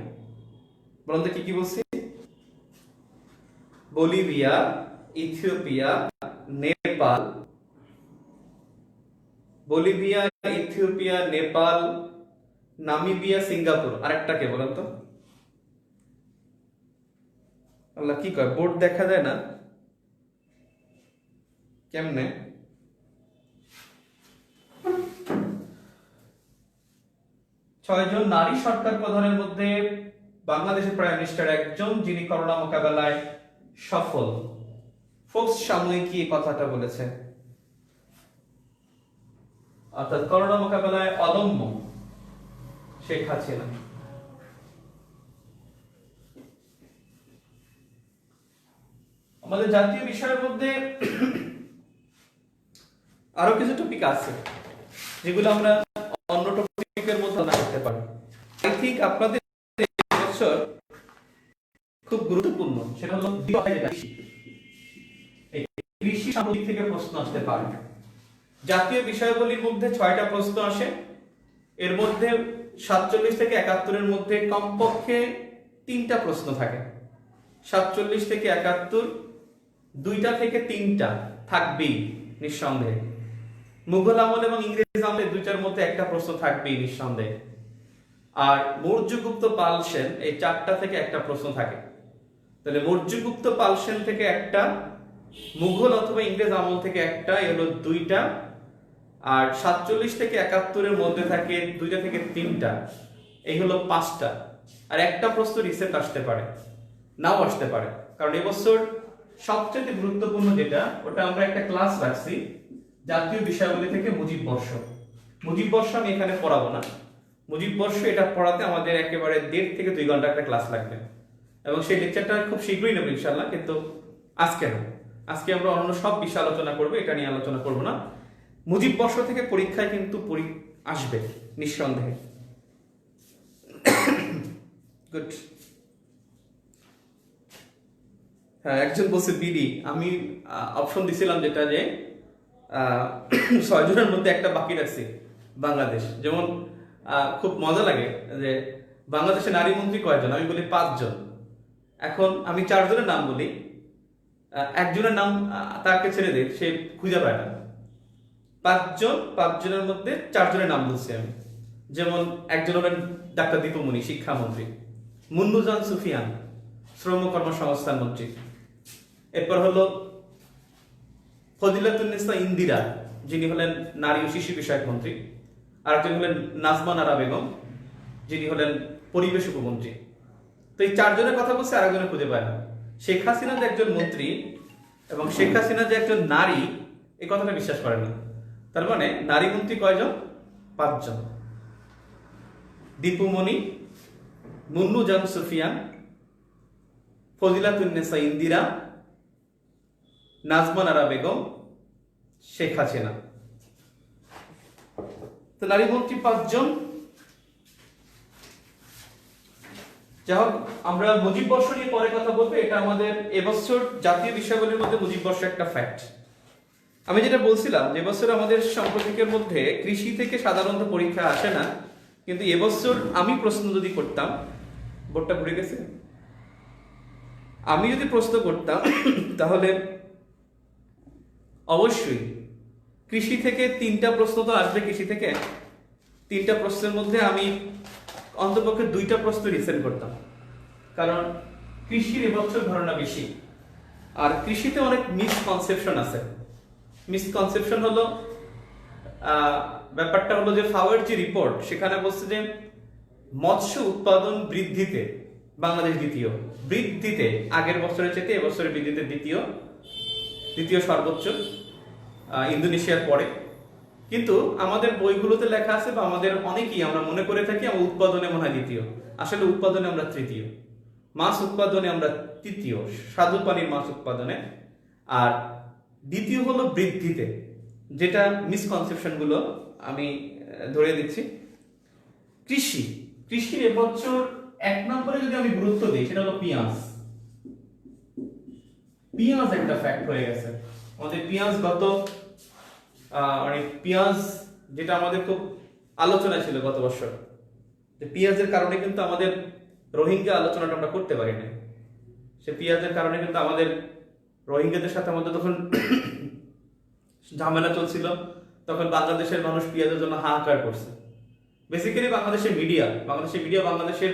বলুন তো কি কি বলছি? Bolivia, Ethiopia, Nepal, Bolivia, Ethiopia, Nepal, Namibia, Singapore. আরেকটা কে বলেন তো? আল্লাহ, কি কয়, বোর্ড দেখা যায় না কেমনে? 6 জন নারী সরকার প্রধানের মধ্যে বাংলাদেশের প্রাইম মিনিস্টার একজন, যিনি করোনা মোকাবেলায় সফল। ফোর্বস সাময়িকী এই কথাটা বলেছে, অর্থাৎ করোনা মোকাবেলায় অদম্য শেখ হাসিনা। আমাদের জাতীয় বিষয়ের মধ্যে আরো কিছু টপিক আছে যেগুলো আমরা অন্য টপিকের মধ্যে না করতে পারি। আই থিঙ্ক আপনাদের বছর খুব গুরুত্বপূর্ণ, সেটা হলো কৃষি সামগ্রিক থেকে প্রশ্ন আসতে পারে। জাতীয় বিষয়গুলির মধ্যে 6টা প্রশ্ন আসে, এর মধ্যে 47 থেকে 71 মধ্যে কমপক্ষে 3টা প্রশ্ন থাকে। 47 থেকে 71 2টা থেকে 3টা থাকবেই নিঃসন্দেহে। মুঘল আমল এবং ইংরেজ আমলে 2টার মধ্যে একটা প্রশ্ন থাকবেই নিঃসন্দেহে। আর মৌর্যগুপ্ত পাল সেন এই 4টা থেকে একটা প্রশ্ন থাকে। তাহলে মৌর্যগুপ্ত পাল সেন থেকে একটা, মুঘল অথবা ইংরেজ আমল থেকে একটা, এই হলো 2টা। আর 47 থেকে 71 মধ্যে থাকে 2টা থেকে 3টা, এই হলো 5টা। আর একটা প্রশ্ন রিসেন্ট আসতে পারে, নাও আসতে পারে, কারণ এবছর সবচেয়ে গুরুত্বপূর্ণ যেটা, ওটা আমরা একটা ক্লাস রাখছি জাতীয় বিষয়াবলী থেকে মুজিব বর্ষ। মুজিব বর্ষ আমি এখানে পড়াবো না, মুজিব বর্ষ এটা পড়াতে আমাদের একেবারে 1.5 থেকে 2 ঘন্টা একটা ক্লাস লাগবে, এবং সেই লেকচারটা খুব শীঘ্রই নেব ইনশাআল্লাহ। কিন্তু আজকে না, আজকে আমরা অন্য সব বিষয় আলোচনা করবো, এটা নিয়ে আলোচনা করবো না। মুজিব বর্ষ থেকে পরীক্ষায় কিন্তু আসবে নিঃসন্দেহে। গুড। হ্যাঁ, একজন বলছে বিডি, আমি অপশন দিছিলাম যেটা যে 6 জনের মধ্যে একটা বাকি রাখছি বাংলাদেশ। যেমন খুব মজা লাগে যে বাংলাদেশে নারী মন্ত্রী কয়জন, আমি বলি 5 জন। এখন আমি 4 জনের নাম বলি, একজনের নাম তাকে ছেড়ে দিই, সে খুঁজে পায় না। 5 জনের মধ্যে 4 জনের নাম বলছি আমি। যেমন একজন হলেন ডাক্তার দীপুমণি, শিক্ষামন্ত্রী। মুন্নুজান সুফিয়ান, শ্রম কর্মসংস্থান মন্ত্রী। এরপর হলো ফজিলাতুন্নেসা ইন্দিরা, যিনি হলেন নারী ও শিশু বিষয়ক মন্ত্রী। আর একজন হলেন নাজমান আরা বেগম, যিনি হলেন পরিবেশ উপমন্ত্রী। তো এই 4 জনের কথা বলছে, আর একজনের খুঁজে পায় না। শেখ হাসিনা যে একজন মন্ত্রী এবং শেখ হাসিনা যে একজন নারী, এই কথাটা বিশ্বাস করে না। তার মানে নারী মন্ত্রী কয়জন? 5 জন। দীপুমণি, মুন্নুজান সুফিয়ান, ফজিলাতুন্নেসা ইন্দিরা, নাজমান আরা বেগম, শেখ হাসিনা। তো নারী মন্ত্রী 5 জন। যাই হোক, আমরা মুজিব বর্ষ নিয়ে পরে কথা বলবো। এটা আমাদের এবছর জাতীয় বিষয়গুলির মধ্যে মুজিব বর্ষ একটা ফ্যাক্ট। আমি যেটা বলছিলাম যে এবছর আমাদের সাম্প্রতিকের মধ্যে কৃষি থেকে সাধারণত পরীক্ষা আসে না, কিন্তু এবছর আমি প্রশ্ন যদি করতাম, বোর্ডটা ঘুরে গেছে, আমি যদি প্রশ্ন করতাম তাহলে অবশ্যই কৃষি থেকে 3টা প্রশ্ন তো আসবে। কৃষি থেকে 3টা প্রশ্নের মধ্যে আমি অন্তপক্ষে 2টা প্রশ্ন রিসেন্ট করতাম, কারণ কৃষির এবছর ধারণা বেশি। আর কৃষিতে অনেক মিসকনসেপশন আছে। মিসকনসেপশন হলো ব্যাপারটা হলো যে ফাওয়ের যে রিপোর্ট, সেখানে বলছে যে মৎস্য উৎপাদন বৃদ্ধিতে বাংলাদেশ দ্বিতীয়, বৃদ্ধিতে আগের বছরের চেয়ে এবছরের বৃদ্ধিতে দ্বিতীয় সর্বোচ্চ, ইন্দোনেশিয়ার পরে। কিন্তু আমাদের বইগুলোতে লেখা আছে, বা আমাদের অনেকেই আমরা মনে করে থাকি আমরা উৎপাদনে মনে হয় দ্বিতীয়, আসলে উৎপাদনে আমরা তৃতীয়। মাছ উৎপাদনে আমরা তৃতীয়, স্বাদু পানির মাছ উৎপাদনে। আর দ্বিতীয় হলো বৃদ্ধিতে, যেটা মিসকনসেপশন গুলো আমি ধরে দিচ্ছি। কৃষির এবছর 1 নম্বরে যদি আমি গুরুত্ব দিই, সেটা হলো পেঁয়াজ। পেঁয়াজ একটা ফ্যাক্ট হয়ে গেছে আমাদের। পেঁয়াজ পেঁয়াজ যেটা আমাদের খুব আলোচনা ছিল গত বছর, যে পেঁয়াজের কারণে কিন্তু আমাদের রোহিঙ্গা আলোচনাটা আমরা করতে পারি না। সে পেঁয়াজের কারণে কিন্তু আমাদের রোহিঙ্গাদের সাথে আমাদের তখন ঝামেলা চলছিল, তখন বাংলাদেশের মানুষ পেঁয়াজের জন্য হাহাকার করছে। বেসিক্যালি বাংলাদেশের মিডিয়া বাংলাদেশের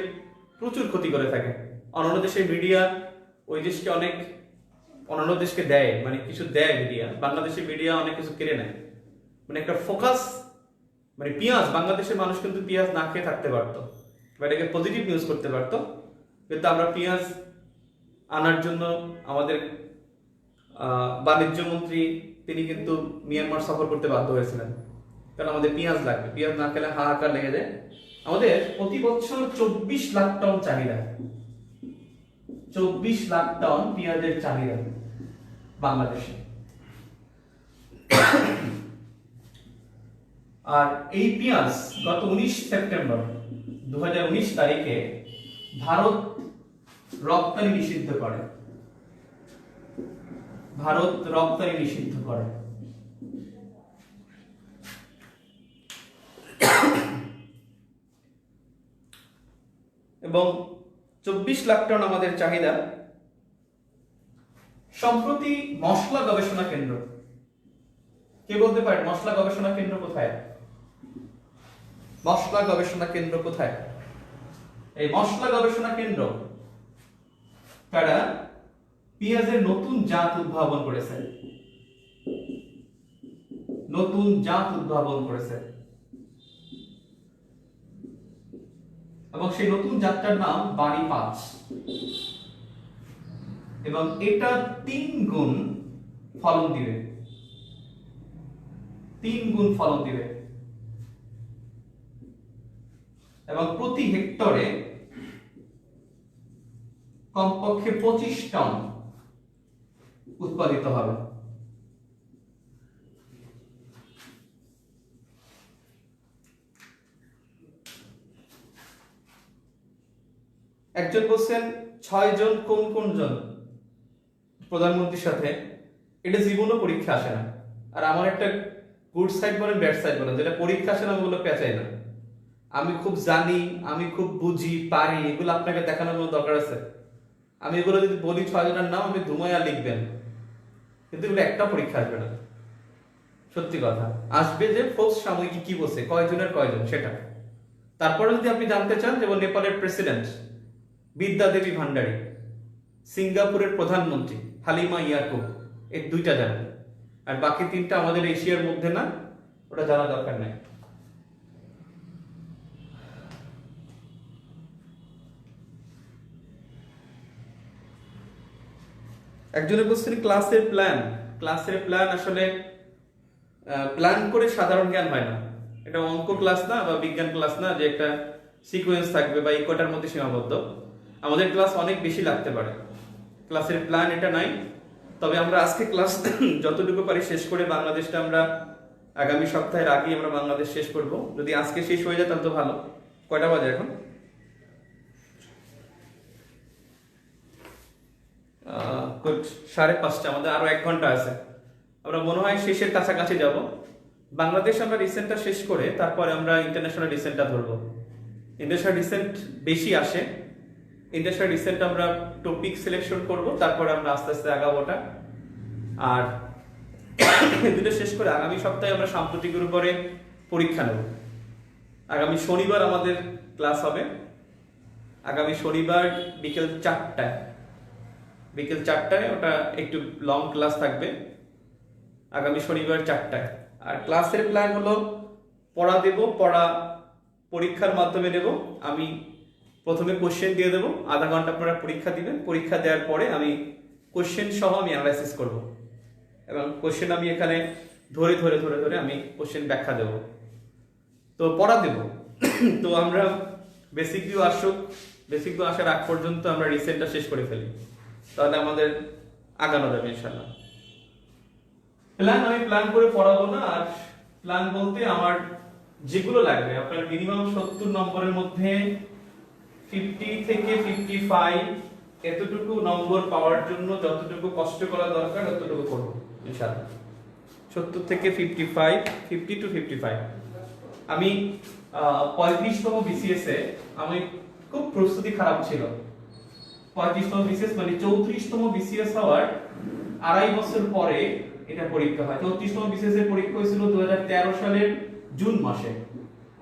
প্রচুর ক্ষতি করে থাকে। অন্যান্য দেশের মিডিয়া ওই দেশকে অনেক, অন্যান্য দেশকে দেয়, মানে কিছু দেয় মিডিয়া, বাংলাদেশের মিডিয়া অনেক কিছু কেড়ে নেয়। মানে একটা ফোকাস মানে পেঁয়াজ, বাংলাদেশের মানুষ কিন্তু পেঁয়াজ না খেয়ে থাকতে পারতো বা এটাকে পজিটিভ নিউজ করতে পারতো, কিন্তু আমরা পেঁয়াজ আনার জন্য আমাদের বাণিজ্য মন্ত্রী তিনি কিন্তু মিয়ানমার সফর করতে বাধ্য হয়েছিলেন, কারণ আমাদের পেঁয়াজ লাগবে, পেঁয়াজ না খেলে হাহাকার লেগে যায়। আমাদের প্রতি বছর 24 লাখ টন চাহিদা, 24 লাখ টন পেঁয়াজের চাহিদা বাংলাদেশে। আর এই পেঁয়াজ গত 19 সেপ্টেম্বর 2019 তারিখে ভারত রপ্তানি নিষিদ্ধ করে, ভারত রপ্তানি নিষিদ্ধ করে। এবং 24 লাখ টন আমাদের চাহিদা। সম্প্রতি মশলা গবেষণা কেন্দ্র, কে বলতে পারেন মশলা গবেষণা কেন্দ্র কোথায়? মশলা গবেষণা কেন্দ্র কোথায়? এই মশলা গবেষণা কেন্দ্র তারা পেঁয়াজের নতুন জাত উদ্ভাবন করেছে, নতুন জাত উদ্ভাবন করেছে, এবং সেই নতুন জাতটার নাম বাড়ি 5, এবং এটা 3 গুণ ফলন দিবে, 3 গুণ ফলন দিবে, এবং প্রতি হেক্টরে কমপক্ষে 25 টন উৎপাদিত হবে। একজন বলছেন 6 জন কোন কোন জন প্রধানমন্ত্রীর সাথে, এটা জীবনও পরীক্ষা আসে না। আর আমার একটা গুড সাইড বলেন ব্যাড সাইড বলেন, যেটা পরীক্ষা আসে না ওগুলো পেঁচাই না। আমি খুব জানি, আমি খুব বুঝি, পারি, এগুলো আপনাকে দেখানোর কোনো দরকার আছে? আমি এগুলো যদি বলি 6 জনের নাম, আমি ধুমাইয়া লিখবেন, কিন্তু এগুলো একটা পরীক্ষা আসবে না। সত্যি কথা আসবে যে ফোর্স সাময়িকী কি বলছে, কয়জনের কয়জন সেটা। তারপরে যদি আপনি জানতে চান, যেমন নেপালের প্রেসিডেন্ট বিদ্যা দেবী ভান্ডারী, সিঙ্গাপুরের প্রধানমন্ত্রী হালিমা ইয়াকুব, এই 2টা জানেন, আর বাকি 3টা আমাদের এশিয়ার মধ্যে না, ওটা জানা দরকার নাই। একজনে বলছেন ক্লাসের প্ল্যান, ক্লাসের প্ল্যান আসলে প্ল্যান করে সাধারণ জ্ঞান হয় না। এটা অঙ্ক ক্লাস না বা বিজ্ঞান ক্লাস না যে একটা সিকোয়েন্স থাকবে বা এই কটার মধ্যে সীমাবদ্ধ। আমাদের ক্লাস অনেক বেশি লাগতে পারে, ক্লাসের প্ল্যান এটা নাই। তবে আমরা আজকে ক্লাস যতটুকু পারি শেষ করে বাংলাদেশটা আমরা আগামী সপ্তাহের আগেই আমরা বাংলাদেশ শেষ করব। যদি আজকে শেষ হয়ে যায় তাহলে তো ভালো। কয়টা বাজে এখন? 5:30। আমাদের আরো 1 ঘন্টা আছে, আমরা মনে হয় শেষের কাছাকাছি যাব। বাংলাদেশ আমরা রিসেন্টটা শেষ করে তারপরে আমরা ইন্টারন্যাশনাল রিসেন্টটা ধরবো। ইন্টারন্যাশনাল রিসেন্ট বেশি আসে, ইন্টারন্যাশনাল রিসেন্ট আমরা টপিক সিলেকশন করব, তারপরে আমরা আস্তে আস্তে আগাবোটা। আর দুটো শেষ করে আগামী সপ্তাহে আমরা সাম্প্রতিকের উপরে পরীক্ষা নেব। আগামী শনিবার আমাদের ক্লাস হবে, আগামী শনিবার বিকেল 4টায়, বিকেল 4টায় ওটা একটু লং ক্লাস থাকবে, আগামী শনিবার 4টায়। আর ক্লাসের প্ল্যান হলো পড়া দেব, পড়া পরীক্ষার মাধ্যমে নেব। আমি প্রথমে কোশ্চেন দিয়ে দেবো, আধা ঘন্টা আপনারা পরীক্ষা দিবেন। পরীক্ষা দেওয়ার পরে আমি কোশ্চেন সহ আমি অ্যানালাইসিস করব, এবং কোশ্চেন আমি এখানে ধরে ধরে ধরে ধরে আমি কোশ্চেন ব্যাখ্যা দেব, তো পড়া দেব। তো আমরা বেসিক ভিউ আসুক, বেসিক ভিউ আসার আগ পর্যন্ত আমরা রিসেন্টটা শেষ করে ফেলি, তাহলে আমাদের আগানো যাবে ইনশাআল্লাহ। প্ল্যান আমি প্ল্যান করে পড়াবো না। আর প্ল্যান বলতে আমার যেগুলো লাগবে, আপনার মিনিমাম 70 নম্বরের মধ্যে 50 থেকে 55 এতটুকু নম্বর পাওয়ার জন্য যতটুকু কষ্ট করা দরকার ততটুকু করব ইনশাআল্লাহ। 70 থেকে 55, 50 টু 55। আমি 35তম বিসিএস এ আমি খুব প্রস্তুতি খারাপ ছিল। 35তম বিসিএস মানে 34তম বিসিএস হওয়ার 2.5 বছর পরে এটা পরীক্ষা হয়। 34তম বিসিএস এর পরীক্ষা হয়েছিল 2013 সালের জুন মাসে,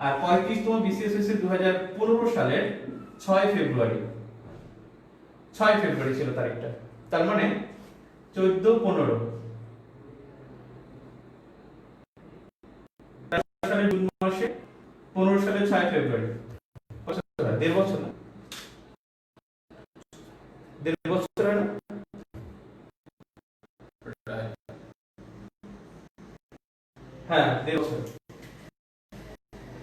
আর 35তম বিসিএস হয়েছে 2015 সালের 6 ফেব্রুয়ারি। 6 ফেব্রুয়ারি ছিল তারিখটা, তার মানে 14-15 সালের জুন মাসে 15 সালের 6 ফেব্রুয়ারি, 1.5 বছর না, 1.5 বছর হয় না? হ্যাঁ 1.5 বছর।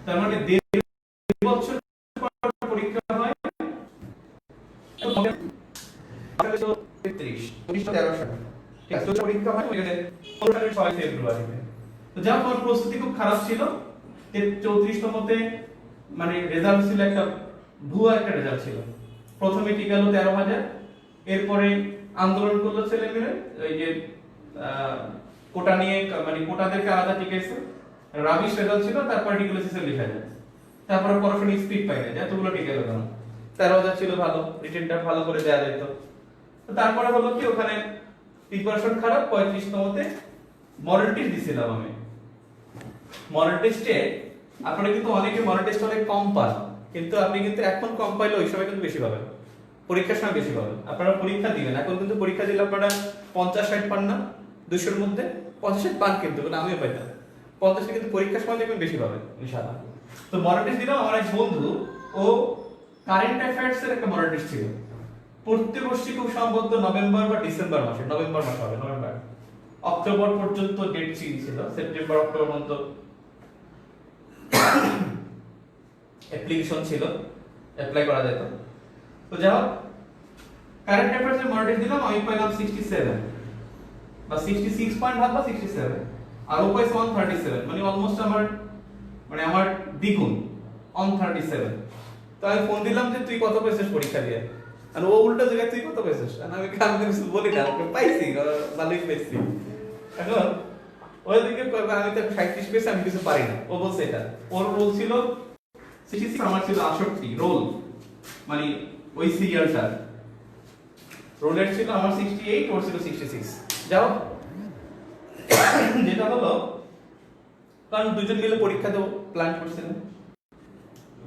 তার মানে 1.5 বছর পর পরীক্ষা হয়। 1913 সালে ঠিক আছে, পরীক্ষা হয় 15 সালের 6 ফেব্রুয়ারিতে। তো যা আমার প্রস্তুতি খুব খারাপ ছিল, 34তমতে মানে রেজাল্ট ছিল একটা ভুয়া একটা রেজাল্ট ছিল। প্রথমে টিক গেল 13,000, এরপরে আন্দোলন করলো ছেলে মেয়ে ওই যে কোটা নিয়ে, মানে কোটাদেরকে আলাদা টিকেছে, রাবিশ রেজাল্ট ছিল। তারপরে টিক গেল 46,000। তারপরে পড়াশোনা স্পিড পাই না, এতগুলো টিক গেল কেন? 13,000 ছিল ভালো, রিটেনটা ভালো করে দেওয়া যেত। তারপরে হলো কি, ওখানে প্রিপারেশন খারাপ, 35তমতে মডেল টেস্ট দিছিলাম আমি। মডেল টেস্টে আপনারা কিন্তু অনেকে মডেল টেস্ট অনেক কম পান, কিন্তু আপনি কিন্তু এখন কম পাইলে ওই সময় কিন্তু বেশি পাবেন, পরীক্ষার সময় বেশি পাবেন। আপনারা পরীক্ষা দিবেন, এখন কিন্তু পরীক্ষা দিলে আপনারা 50-60 পান না, 200-র মধ্যে 50-60 পান, কিন্তু আমিও পাইতাম 50, কিন্তু পরীক্ষার সময় দেখবেন বেশি পাবেন ইনশাআল্লাহ। তো মডেল টেস্ট দিলাম। আমার এক বন্ধু, ও কারেন্ট অ্যাফেয়ার্স এর একটা মডেল টেস্ট ছিল, পড়তে বসছি খুব সম্ভবত নভেম্বর বা ডিসেম্বর মাসে, নভেম্বর মাস হবে, নভেম্বর অক্টোবর পর্যন্ত ডেট ছিল, সেপ্টেম্বর অক্টোবর পর্যন্ত অ্যাপ্লিকেশন ছিল, অ্যাপ্লাই করা যেত। তো যাও কারেন্ট অ্যাফেয়ার্স এর মডেল দিলাম, আমি পাইলাম 67 বা 66 পয়েন্ট বা 67, আর ও পাইছে 137, মানে অলমোস্ট আমার দ্বিগুণ, 137। তো আমি ফোন দিলাম যে তুই কত পেয়েছিস পরীক্ষা দিয়ে, আর ও উল্টো জায়গায় তুই কত পেয়েছিস, আর আমি কাউকে কিছু বলি না, পাইছি ভালোই পেয়েছি। এখন ওইদিকে আমি তো 37 পেয়েছি, আমি কিছু পারি না, ও বলছে এটা। ওর রোল ছিল 66, আমার ছিল 68 রোল, মানে ওই সিরিয়ালটা রোলের ছিল আমার 68, ওর ছিল 66। যাও যেটা হলো, কারণ দুজন মিলে পরীক্ষা দেব প্ল্যান করছিলাম।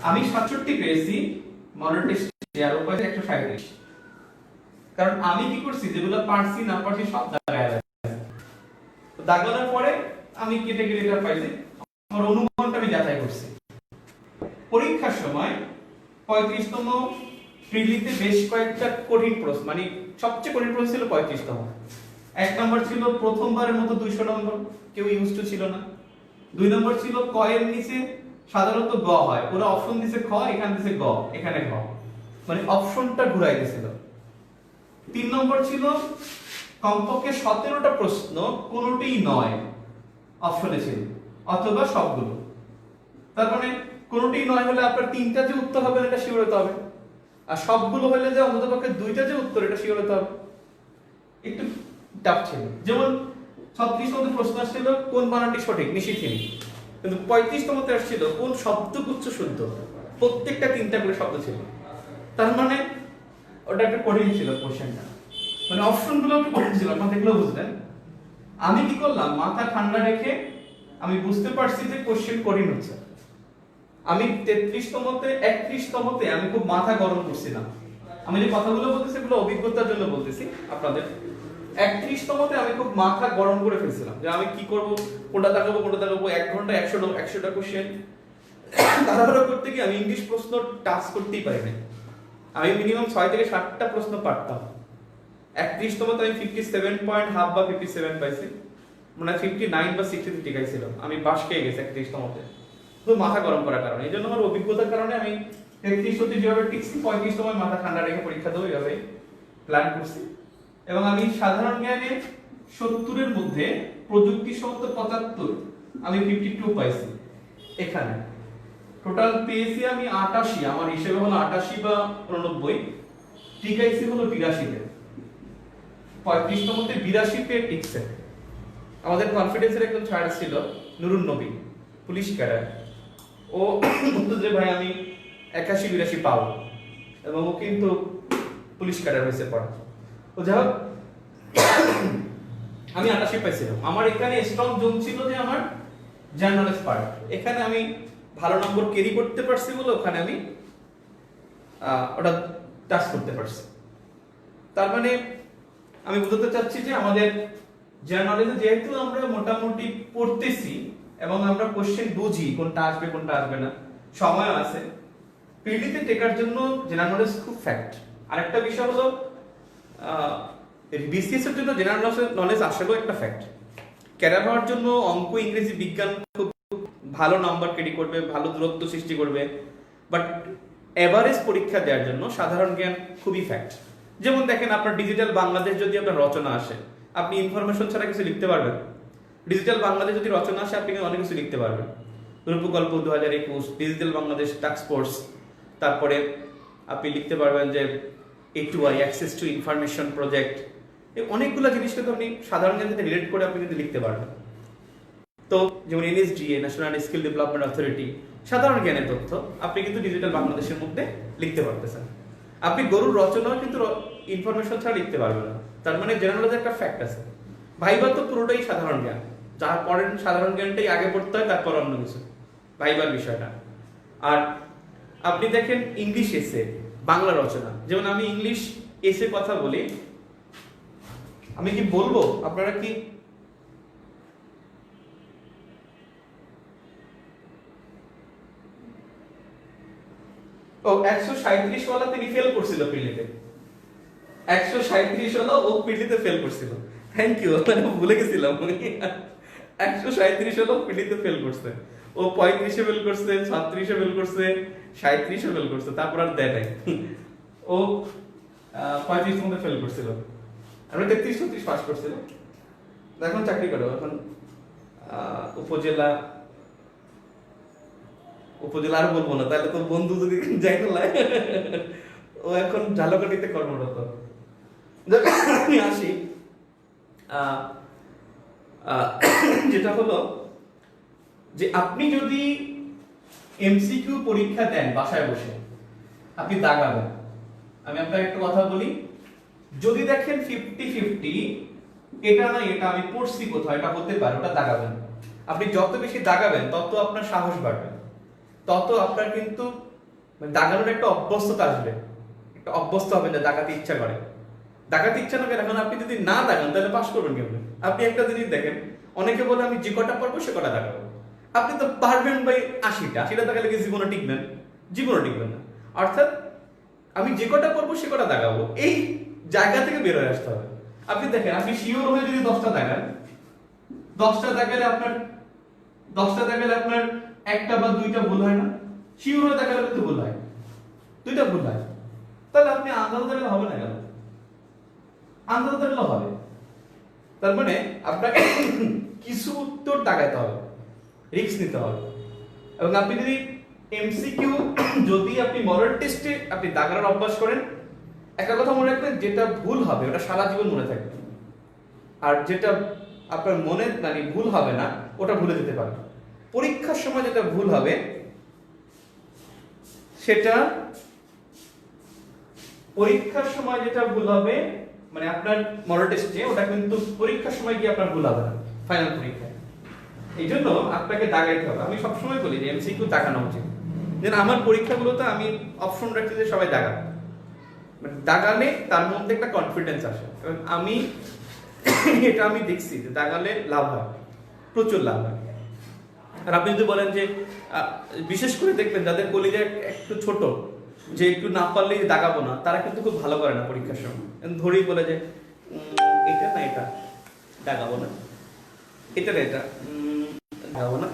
আমি 67 পেয়েছি মডেল টেস্টে, আর ও পাইছে 137। কারণ আমি কি করছি, যেগুলো পারছি না পারছি সব দাগায় দাগানোর পরে আমি কেটে কেটে এটা পাইছি, আমার অনুমানটা আমি যাচাই করছি। পরীক্ষার সময় 35তম প্রিলিতে বেশ কয়েকটা কঠিন প্রশ্ন, মানে সবচেয়ে কঠিন প্রশ্ন ছিল 35তম। এক নম্বর ছিল প্রথমবারের মতো 200 নম্বর, কেউ ইউজ টু ছিল না। 2 নম্বর ছিল ক এর নিচে সাধারণত গ হয়, ওরা অপশন দিছে খ, এখানে দিছে গ, এখানে গ, মানে অপশনটা ঘুরাই দিয়েছিল। 3 নম্বর ছিল কমপক্ষে 17টা প্রশ্ন কোনোটিই নয় অপশনে ছিল, অথবা সবগুলো। তার মানে কোনোটিই নয় হলে আপনার 3টা যে উত্তর হবে এটা শিওর হতে হবে, আর সবগুলো হলে যে অন্ততপক্ষে 2টা যে উত্তর এটা শিওর হতে হবে। একটু টাফ ছিল। যেমন 36তম প্রশ্ন আসছিল কোন বানানটি সঠিক, নিশিথিনী, কিন্তু 35তমতে আসছিল কোন শব্দগুচ্ছ শুদ্ধ, প্রত্যেকটা 3টা করে শব্দ ছিল। তার মানে ওটা একটা কঠিন ছিল কোশ্চেনটা, মানে অপশনগুলো একটু কঠিন ছিল, আপনারা দেখলেও বুঝলেন। আমি কি করলাম, মাথা ঠান্ডা রেখে আমি বুঝতে পারছি যে কোশ্চেন কঠিন হচ্ছে। আমি 33তমতে 31তমতে আমি খুব মাথা গরম করছিলাম। আমি যে কথাগুলো বলতেছি এগুলো অভিজ্ঞতার জন্য বলতেছি আপনাদের। 31তমতে আমি খুব মাথা গরম করে ফেলছিলাম যে আমি কি করব, কোনটা তাকাবো 1 ঘন্টা 100টা কোশ্চেন তাড়াহুড়ো করতে গিয়ে আমি ইংলিশ প্রশ্ন টাচ করতেই পারি না। আমি মিনিমাম 6 থেকে 7টা প্রশ্ন পারতাম। 31তমতে আমি 57.5 বা 57 পাইছি, মানে 59 বা 60 টিকাই ছিল। আমি বাস খেয়ে গেছি 31তমতে, তো মাথা গরম করার কারণে। এই জন্য আমার অভিজ্ঞতার কারণে আমি 33 যেভাবে টিকছি, 35তমে মাথা ঠান্ডা রেখে পরীক্ষা দেবো এইভাবে প্ল্যান করছি। এবং আমি সাধারণ জ্ঞানে 70-এর মধ্যে প্রযুক্তি সত্য 75, আমি 52 পাইছি। এখানে টোটাল পেয়েছি আমি 88, আমার হিসেবে হলো 88 বা 89, টিকাইছি হলো 82-তে। 35তমতে 82 পেয়ে টিকছে। আমাদের কনফিডেন্সের একজন ছাড় ছিল নুরুন নবী, পুলিশ ক্যাডার। ও বলতো যে ভাই আমি 81-82 পাবো, এবং ও কিন্তু পুলিশ ক্যাডার হয়েছে পড়া। তো যাই হোক আমি 88 পাইছিলাম। আমার এখানে স্ট্রং জোন ছিল যে আমার জার্নালিস্ট পার্ট, এখানে আমি ভালো নম্বর ক্যারি করতে পারছি বলে ওখানে আমি ওটা টাচ করতে পারছি। তার মানে আমি বুঝতে চাচ্ছি যে আমাদের জার্নালিজম যেহেতু আমরা মোটামুটি পড়তেছি, এবং আমরা কোশ্চেন বুঝি কোনটা আসবে কোনটা আসবে না, সময় আছে। পিডিতে টেকার জন্য জেনারেল নলেজ খুব ফ্যাক্ট। আরেকটা বিষয় হলো বিসিএস এর জন্য জেনারেল নলেজ আসলেও একটা ফ্যাক্ট। ক্যাডার হওয়ার জন্য অঙ্ক, ইংরেজি, বিজ্ঞান খুব ভালো নাম্বার ক্যারি করবে, ভালো দূরত্ব সৃষ্টি করবে, বাট এভারেজ পরীক্ষা দেওয়ার জন্য সাধারণ জ্ঞান খুবই ফ্যাক্ট। যেমন দেখেন, আপনার ডিজিটাল বাংলাদেশ যদি আপনার রচনা আসে, আপনি ইনফরমেশন ছাড়া কিছু লিখতে পারবেন? ডিজিটাল বাংলাদেশ যদি রচনা আসে, আপনি অনেক কিছু লিখতে পারবেন। রূপকল্প 2021, ডিজিটাল বাংলাদেশ টাস্ক ফোর্স, তারপরে আপনি লিখতে পারবেন যে A2I, access to information project, অনেকগুলো জিনিস কিন্তু আপনি সাধারণ জ্ঞান থেকে রিলেট করে আপনি কিন্তু লিখতে পারবেন। তো যেমন NSDA, national skill development authority, সাধারণ জ্ঞানের তথ্য আপনি কিন্তু ডিজিটাল বাংলাদেশের মধ্যে লিখতে পারতেছেন। আপনি গরুর রচনাও কিন্তু ইনফরমেশন ছাড়া লিখতে পারবেন না। তার মানে জেনারেল নলেজের একটা ফ্যাক্ট আছে। ভাইবা তো পুরোটাই সাধারণ জ্ঞান, যা পড়েন সাধারণ জ্ঞানটাই আগে পড়তে হয়, তারপর অন্য কিছু, ভাইবার বিষয়টা। আর আপনি দেখেন ইংলিশ এসে, বাংলা রচনা, যেমন আমি ইংলিশ এসে কথা বলি, আমি কি বলবো, আপনারা কি ও 137 ওয়ালা তিনি ফেল করছিল পিলিতে, 137 ওয়ালা ও পিলিতে ফেল করছিল। থ্যাংক ইউ, আমি ভুলে গেছিলাম। 137 ওয়ালা পিলিতে ফেল করছে, ও 35-এ ফেল করছে, 36-এ ফেল করছে, 37-এ ফেল করছে, তারপর আর দেয় নাই। ও 35 মধ্যে ফেল করছিল, আমরা 33-34 পাস করছিল। এখন চাকরি করো, এখন উপজেলা আর বলবো না, তাহলে তোর বন্ধু যদি যাই না, ও এখন ঝালকাঠিতে কর্মরত। আমি আসি, যেটা হলো যে আপনি যদি MCQ পরীক্ষা দেন বাসায় বসে, আপনি দাগাবেন। আমি আপনাকে একটা কথা বলি, যদি দেখেন 50-50, এটা না এটা আমি পড়ছি কোথাও, এটা হতে পারে, ওটা দাগাবেন। আপনি যত বেশি দাগাবেন তত আপনার সাহস বাড়বে, তত আপনার কিন্তু দাগানোর একটা অভ্যস্ততা আসবে, একটা অভ্যস্ত হবেন যে দাগাতে ইচ্ছা করে। দাগাতে ইচ্ছা না করে, এখন আপনি যদি না দাগান তাহলে পাস করবেন কেমন? আপনি একটা জিনিস দেখেন, অনেকে বলে আমি যে কটা পারবো সে কটা দাগাবো। আপনি তো পারবেন ভাই 80টা দাগালে কি জীবনে টিকবেন? জীবনে টিকবেন না। অর্থাৎ আমি যে কটা পারবো সে কটা দাগাবো, এই জায়গা থেকে বের হয়ে আসতে হবে। আপনি দেখেন, আপনি শিওর হয়ে যদি 10টা দাগান, 10টা দাগালে আপনার একটা বা দুইটা ভুল হয় না? শিওর হয়ে দেখালে কিন্তু ভুল হয়, দুইটা ভুল হয়, তাহলে আপনি আন্দাজ দিলে হবে না কেন? আন্দাজ দিলে হবে। তার মানে আপনাকে কিছু উত্তর দাগাইতে হবে, রিস্ক নিতে হবে। এবং আপনি যদি MCQ যদি আপনি মডেল টেস্টে আপনি দাগানোর অভ্যাস করেন, একটা কথা মনে রাখবেন, যেটা ভুল হবে ওটা সারা জীবন মনে থাকবে, আর যেটা আপনার মনে মানে ভুল হবে না ওটা ভুলে যেতে পারবে। পরীক্ষার সময় যেটা ভুল হবে সেটা মানে আপনার মডেল টেস্টে, ওটা কিন্তু পরীক্ষার সময় গিয়ে আপনার ভুল হবে না ফাইনাল পরীক্ষায়। এই জন্য আপনাকে দাগাইতে হবে। আমি সবসময় বলি যে MCQ দাগানো উচিত। যেন আমার পরীক্ষাগুলোতে আমি অপশন রাখছি যে সবাই দাগান, মানে দাগালে তার মধ্যে একটা কনফিডেন্স আসে। কারণ এটা আমি দেখছি যে দাগালে লাভ হয়, প্রচুর লাভ হয়। আর আপনি যদি বলেন যে বিশেষ করে দেখবেন যাদের কলিজা একটু ছোট, যে একটু না পারলেই দাগাবো না, তারা কিন্তু খুব ভালো করে না পরীক্ষার সময়। ধরেই বলে যে এটা না এটা দাগাবো না, এটা না এটা দাগাবো না,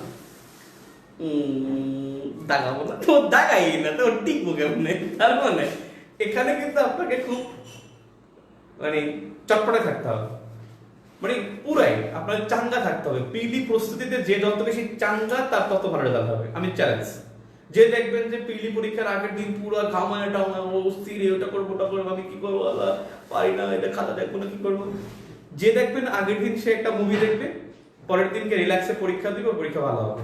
দাগাবো না, তো দাগাই না, তো টিকবো কেমনে? তার মানে এখানে কিন্তু আপনাকে খুব মানে চটপটে থাকতে হবে, মানে পুরাই আপনার চাঙ্গা থাকতে হবে। পিলি প্রস্তুতিতে যে যত বেশি চাঙ্গা তার তত ভালো রেজাল্ট হবে, আমি চ্যালেঞ্জ। যে দেখবেন যে পিলি পরীক্ষার আগের দিন পুরো ঘামায় টামায় অস্থির, ওটা করবো ওটা করবো, আমি কি করবো আল্লাহ পারি না, এটা খাতা দেখবো না, কি করবো। যে দেখবেন আগের দিন সে একটা মুভি দেখবে, পরের দিনকে রিল্যাক্সে পরীক্ষা দিবে, পরীক্ষা ভালো হবে।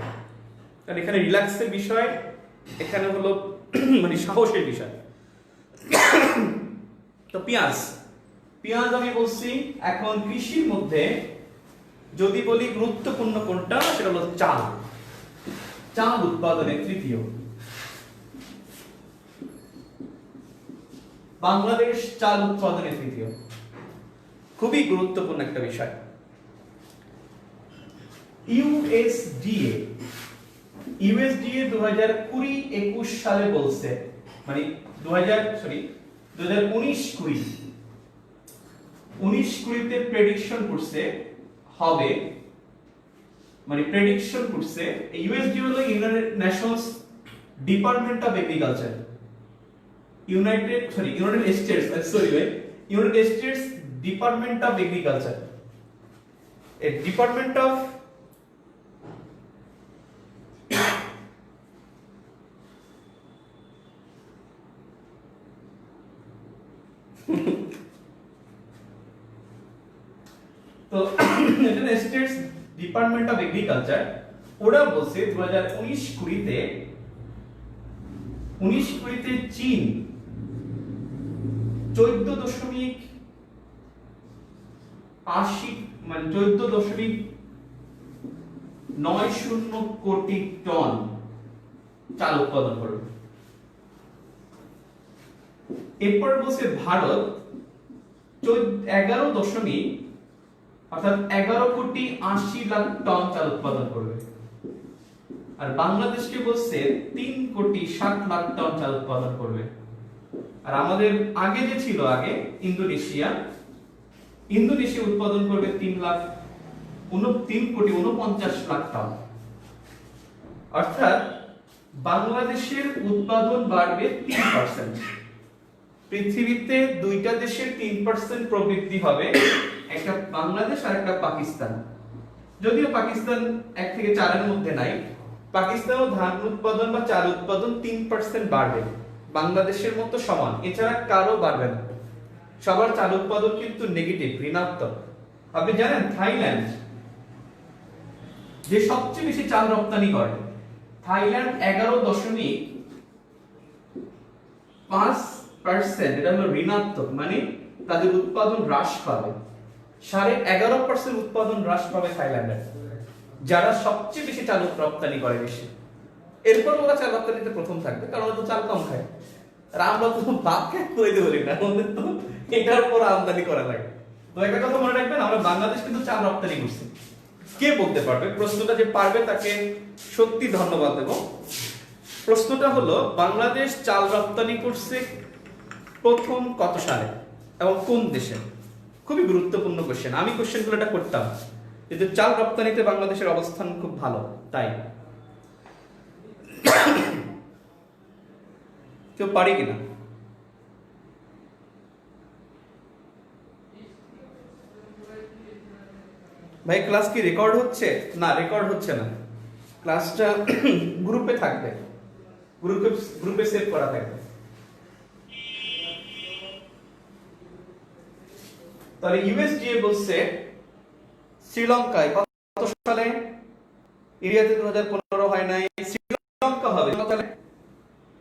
কারণ এখানে রিল্যাক্সের বিষয়, এখানে হলো মানে সাহসের বিষয়। তো পেঁয়াজ আমি বলছি। এখন কৃষির মধ্যে যদি বলি গুরুত্বপূর্ণ কোনটা, সেটা হলো চাল উৎপাদনে তৃতীয়। বাংলাদেশ চাল উৎপাদনে তৃতীয়, খুবই গুরুত্বপূর্ণ একটা বিষয়। ইউএসডিএ 2020-21 সালে বলছে, মানে 2019-20 তে প্রেডিকশন করছে হবে, মানে প্রেডিকশন করছে। ইউএসডি হলো United Nations Department of Agriculture, United States Department of Agriculture, a Department of তো United States Department of Agriculture ওরা বলছে 2019-20 চীন 14.90 কোটি টন চাল উৎপাদন করবে। এরপর বলছে ভারত 11.80 লাখ টন চাল উৎপাদন করবে, আর বাংলাদেশকে বলছে 3.60 লাখ টন চাল উৎপাদন করবে। আর আমাদের আগে যে ছিল ইন্দোনেশিয়া উৎপাদন করবে 3.49 লাখ টন। অর্থাৎ বাংলাদেশের উৎপাদন বাড়বে 3%। পৃথিবীতে দুইটা দেশের 3% প্রবৃদ্ধি হবে, একটা বাংলাদেশ আর একটা পাকিস্তান। যদিও পাকিস্তান 1 থেকে 4 এর মধ্যে নাই, পাকিস্তানও ধান উৎপাদন বা চাল উৎপাদন 3% বাড়বে, বাংলাদেশের মতো সমান, এছাড়া কারো বাড়বে না। সবার চাল উৎপাদন কিন্তু নেগেটিভ, ঋণাত্মক। আপনি জানেন থাইল্যান্ড যে সবচেয়ে বেশি চাল রপ্তানি করে, থাইল্যান্ড 11.5%, এটা হলো ঋণাত্মক, মানে তাদের উৎপাদন হ্রাস পাবে, 11.5% উৎপাদন হ্রাস পাবে থাইল্যান্ডের, যারা সবচেয়ে বেশি চাল রপ্তানি করে বিশ্বে। এরপর ওরা চাল রপ্তানিতে প্রথম থাকবে, কারণ ওরা তো চাল কম খায়। আর আমরা তো ভাত করে দেবো না, আমাদের তো এটার উপর আমদানি করা লাগে। তো একটা কথা মনে রাখবেন, আমরা বাংলাদেশ কিন্তু চাল রপ্তানি করছি। কে বলতে পারবে? প্রশ্নটা যে পারবে তাকে সত্যি ধন্যবাদ দেব। প্রশ্নটা হলো, বাংলাদেশ চাল রপ্তানি করছে প্রথম কত সালে এবং কোন দেশে? খুবই গুরুত্বপূর্ণ কোশ্চেন। আমি কোশ্চেনগুলো এটা করতাম, কিন্তু চাল রপ্তানিতে বাংলাদেশের অবস্থান খুব ভালো, তাই কেউ পারি কিনা? ভাই ক্লাস কি রেকর্ড হচ্ছে? না, রেকর্ড হচ্ছে না, ক্লাসটা গ্রুপে থাকবে, গ্রুপে সেভ করা থাকবে। তাহলে ইউএসডিএ বলছে শ্রীলঙ্কায় কত সালে, ইন্ডিয়াতে 2015 হয় নাই, শ্রীলঙ্কা হবে কত সালে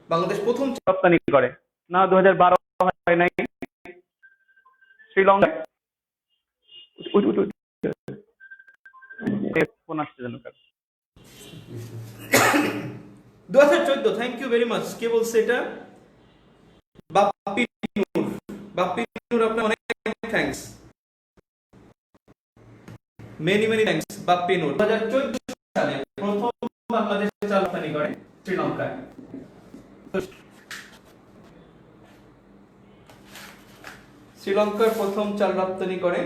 বাংলাদেশ প্রথম রপ্তানি করে? না, 2012 হয় নাই, শ্রীলঙ্কা। ফোন আসছে যেন। 2014। Thank you very much. কে বলছে এটা? বাপ্পি নূর। বাপ্পি নূর, আপনার অনেক thanks, many thanks Bappi Noor. 2014 সালে প্রথম বাংলাদেশ চাল রপ্তানি করে শ্রীলঙ্কায়। শ্রীলঙ্কার প্রথম চাল রপ্তানি করে।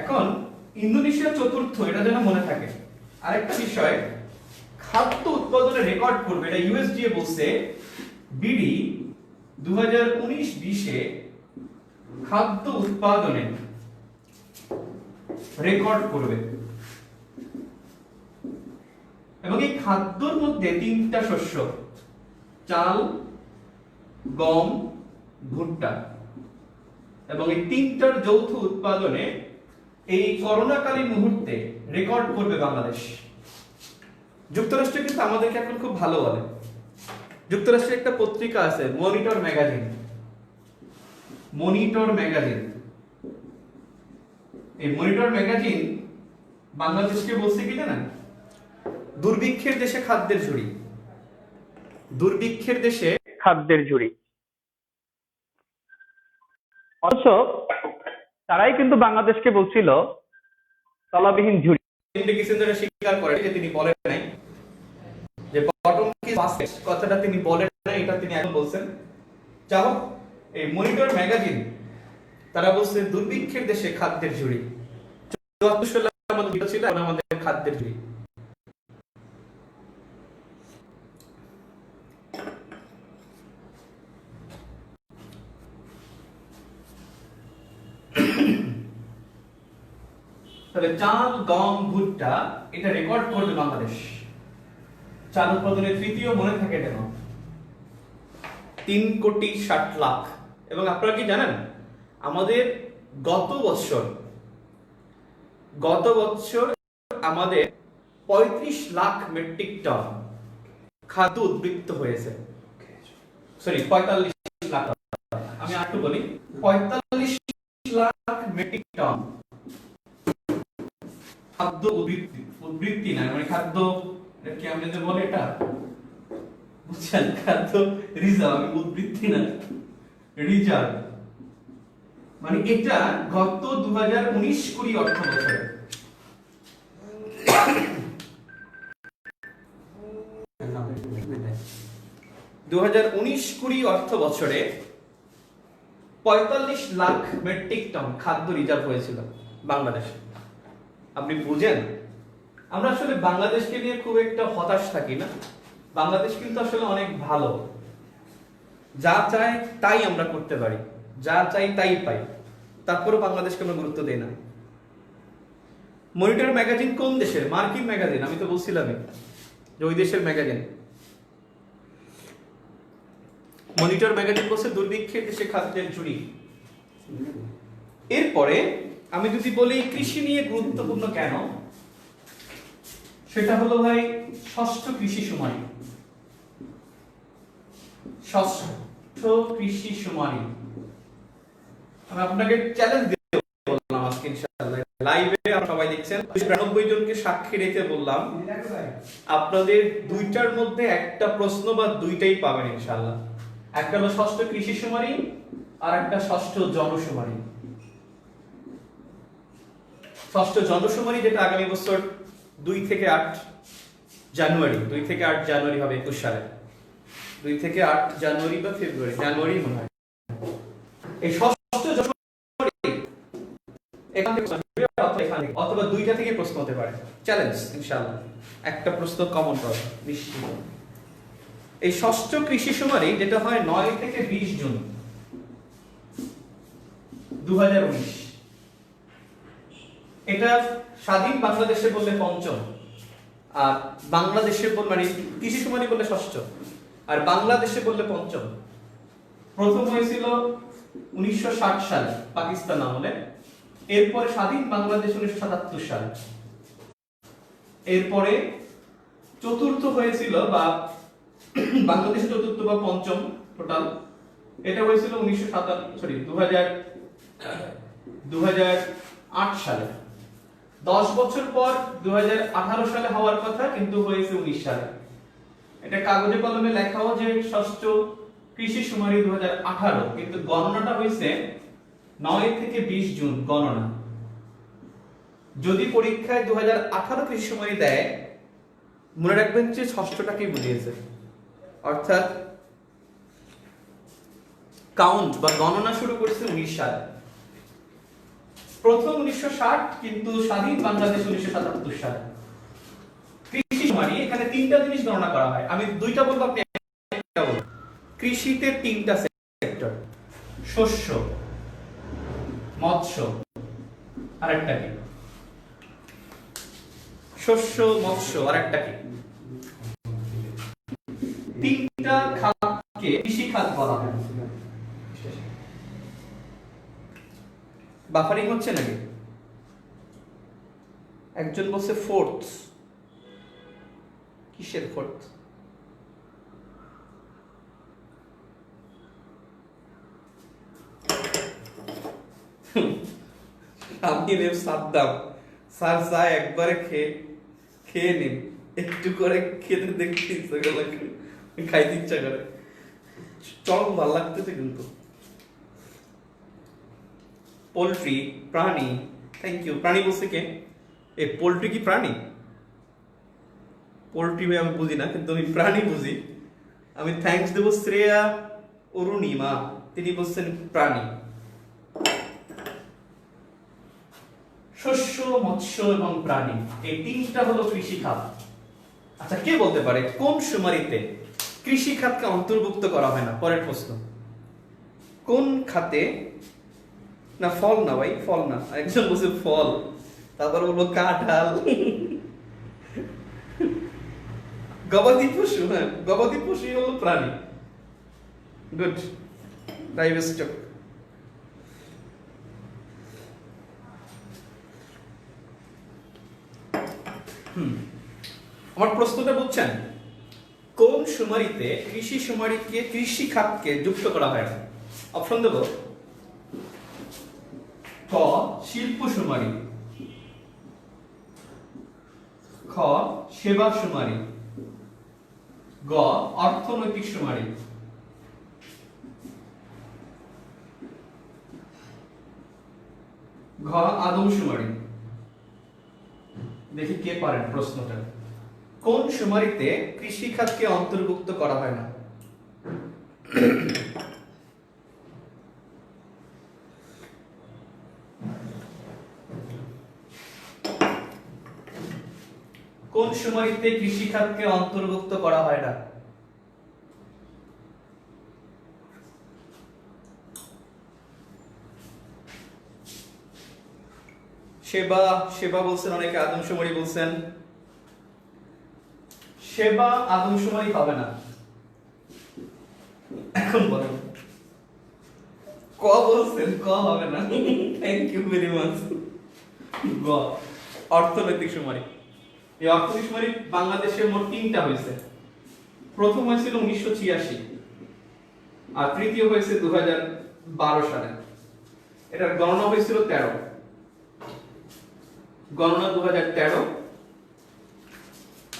এখন ইন্দোনেশিয়া চতুর্থ, এটা যেন মনে থাকে। আরেকটা বিষয়, খাদ্য উৎপাদনের রেকর্ড করবে, এটা ইউএসডিএ বলছে। বিডি 2019-20 খাদ্য উৎপাদনে রেকর্ড করবে, এবং এই খাদ্যর মধ্যে 3টা শস্য, চাল, গম, ভুট্টা, এবং এই 3টার যৌথ উৎপাদনে এই করোনাকালীন মুহূর্তে রেকর্ড করবে বাংলাদেশ। যুক্তরাষ্ট্র কিন্তু আমাদেরকে এখন খুব ভালো বলে। যুক্তরাষ্ট্রের একটা পত্রিকা আছে, মনিটর ম্যাগাজিন। এই মনিটর ম্যাগাজিন বাংলাদেশকে বলছে কি জানেন? দুর্ভিক্ষের দেশে খাদ্যের ঝুড়ি। দুর্ভিক্ষের দেশে খাদ্যের ঝুড়ি। অথচ তারাই কিন্তু বাংলাদেশকে বলছিল তলাবিহীন ঝুড়ি। হেনরি কিসিঞ্জার স্বীকার করে যে তিনি বলেন নাই যে বটম কি ফাস্টেস্ট, কথাটা তিনি বলেন নাই, এটা তিনি এখন বলছেন। যা হোক, এই মনিটর ম্যাগাজিন তারা বলছে দুর্ভিক্ষের দেশে খাদ্যের ঝুড়ি। 74 সালে আমাদের ভিডিও ছিল আমাদের খাদ্যের ঝুড়ি। তাহলে চাল, গম, ভুট্টা এটা রেকর্ড করবে বাংলাদেশ। চাল উৎপাদনের তৃতীয়, মনে থাকে যেন 3,60,00,000। এবং আপনারা কি জানেন আমাদের গত বছর আমাদের 35 লাখ মেট্রিক টন খাদ্য উদ্বৃত্ত হয়েছে। সরি 45 লাখ, আমি আরেকটু বলি, 45 লাখ মেট্রিক টন খাদ্য উদ্বৃত্তি না, মানে খাদ্য কি আমরা যে বলে এটা বুঝছেন, খাদ্য রিজার্ভ, আমি উদ্বৃত্তি না রিজার্ভ, মানে এটা গত 2019-20 অর্থ বছরে 2019-20 অর্থ বছরে 45 লাখ মেট্রিক টন খাদ্য রিজার্ভ হয়েছিল বাংলাদেশে। আপনি বুঝেন, আমরা আসলে বাংলাদেশকে নিয়ে খুব একটা হতাশ থাকি না। বাংলাদেশ কিন্তু আসলে অনেক ভালো, যা চাই তাই আমরা করতে পারি, যা চাই তাই পাই, তারপরেও বাংলাদেশকে আমরা গুরুত্ব দেই না। মনিটর ম্যাগাজিন কোন দেশের? মার্কিন ম্যাগাজিন, আমি তো বলছিলামই যে ওই দেশের ম্যাগাজিন। মনিটর ম্যাগাজিন বলছে দুর্ভিক্ষের দেশে খাদ্যের ঝুড়ি। এরপরে আমি যদি বলি কৃষি নিয়ে গুরুত্বপূর্ণ কেন, সেটা হলো ভাই ষষ্ঠ কৃষি শুমারি। ষষ্ঠ কৃষি শুমারি আমি আপনাকে চ্যালেঞ্জ দিয়ে বললাম আজকে ইনশাআল্লাহ লাইভে, আপনারা সবাই দেখছেন, 92 জনকে সাক্ষী রেখে বললাম আপনাদের দুইটার মধ্যে একটা প্রশ্ন বা দুইটাই পাবেন ইনশাআল্লাহ। একটা হলো ষষ্ঠ কৃষি শুমারি আর একটা ষষ্ঠ জনশুমারি। ষষ্ঠ জনশুমারি যেটা আগামী বছর 2 থেকে 8 জানুয়ারি হবে 21 সালে, 2 থেকে 8 জানুয়ারি বা জানুয়ারি মনে হয়। এই ষষ্ঠ জনশুমারি এখান থেকে অথবা দুইটা থেকে প্রশ্ন হতে পারে, চ্যালেঞ্জ ইনশাআল্লাহ একটা প্রশ্ন কমন পাবে নিশ্চিত। এই ষষ্ঠ কৃষি শুমারি যেটা হয় 9 থেকে 20 জুন 2019, এটা স্বাধীন বাংলাদেশে বললে পঞ্চম, আর বাংলাদেশে মানে কৃষি শুমারি বললে ষষ্ঠ, আর বাংলাদেশে বললে পঞ্চম। প্রথম হয়েছিল 1960 সালে পাকিস্তান আমলে, এরপরে স্বাধীন বাংলাদেশ 1977 সালে, এরপরে চতুর্থ হয়েছিল বা বাংলাদেশে চতুর্থ বা পঞ্চম টোটাল, এটা হয়েছিল 2008 সালে। 10 বছর পর 2018 সালে হওয়ার কথা, কিন্তু হয়েছে 19 সালে। এটা কাগজে কলমে লেখাও যে ষষ্ঠ কৃষি শুমারি 2018, কিন্তু গণনাটা হয়েছে 9 থেকে 20 জুন গণনা। যদি পরীক্ষায় 2018 কৃষি শুমারি দেয়, মনে রাখবেন যে ষষ্ঠটাকেই বুঝিয়েছে, অর্থাৎ কাউন্ট বা গণনা শুরু করেছে 19 সালে। প্রথম 1960, কিন্তু স্বাধীন বাংলাদেশ 1977 সালে। কৃষি শুমারি এখানে তিনটা জিনিস গণনা করা হয়, আমি দুইটা বলবো, আপনি একটা বলুন। কৃষিতে তিনটা সেক্টর, শস্য, মৎস্য, আরেকটা কি? শস্য, মৎস্য, আরেকটা কি? তিনটা খাতকে কৃষি খাত বলা হয়। বাফারিং হচ্ছে নাকি? একজন বলছে ফোর্থ, কিসের ফোর্থ? আমি নেব সাদ্দাম স্যার, চা একবারে খেয়ে নিন, একটু করে খেতে দেখতে ইচ্ছা করে, খাইতে ইচ্ছা করে, চরম ভালো লাগতেছে। কিন্তু পোল্ট্রি, প্রাণী, থ্যাংক ইউ। প্রাণী বলছে কে? এই পোল্ট্রি কি প্রাণী? পোল্ট্রি আমি বুঝি না, কিন্তু আমি প্রাণী বুঝি। আমি থ্যাঙ্কস দেব শ্রেয়া অরুণিমা, তিনি বলছেন প্রাণী। শস্য, মৎস্য এবং প্রাণী, এই তিনটা হলো কৃষি খাত। আচ্ছা, কে বলতে পারে কোন শুমারিতে কৃষি খাতকে অন্তর্ভুক্ত করা হয় না? পরের প্রশ্ন, কোন খাতে, না ফল না ভাই, ফল না, একজন বলছে ফল, তারপর বলবো কাঁঠাল। গবাদি পশু, হ্যাঁ গবাদি পশুই হলো প্রাণী। গুড, ডাইভেস্টক। আমার প্রশ্নটা বুঝছেন? কোন শুমারিতে কৃষি শুমারিকে, কৃষি খাতকে যুক্ত করা হয় না? অপশন দেব, ক শিল্প শুমারি, খ সেবা শুমারি, গ অর্থনৈতিক শুমারি, ঘ আদম শুমারি। দেখি কে পারেন প্রশ্নটা। কোন শুমারিতে কৃষি খাতকে অন্তর্ভুক্ত করা হয় না? কোন শুমারিতে কৃষি খাতকে অন্তর্ভুক্ত করা হয় না? সেবা, সেবা বলছেন অনেকে, আদমশুমারি বলছেন। সেবা আদমশুমারি হবে না। এখন বলেন, ক বলছেন, ক হবে না। Thank you very much. গ অর্থনৈতিক শুমারি। এই অর্থনৈতিক শুমারি বাংলাদেশে মোট 3টা হয়েছে। প্রথম হয়েছিল 1986, আর তৃতীয় হয়েছে 2012 সালে। এটার গণনা হয়েছিল 13, গণনা 2013,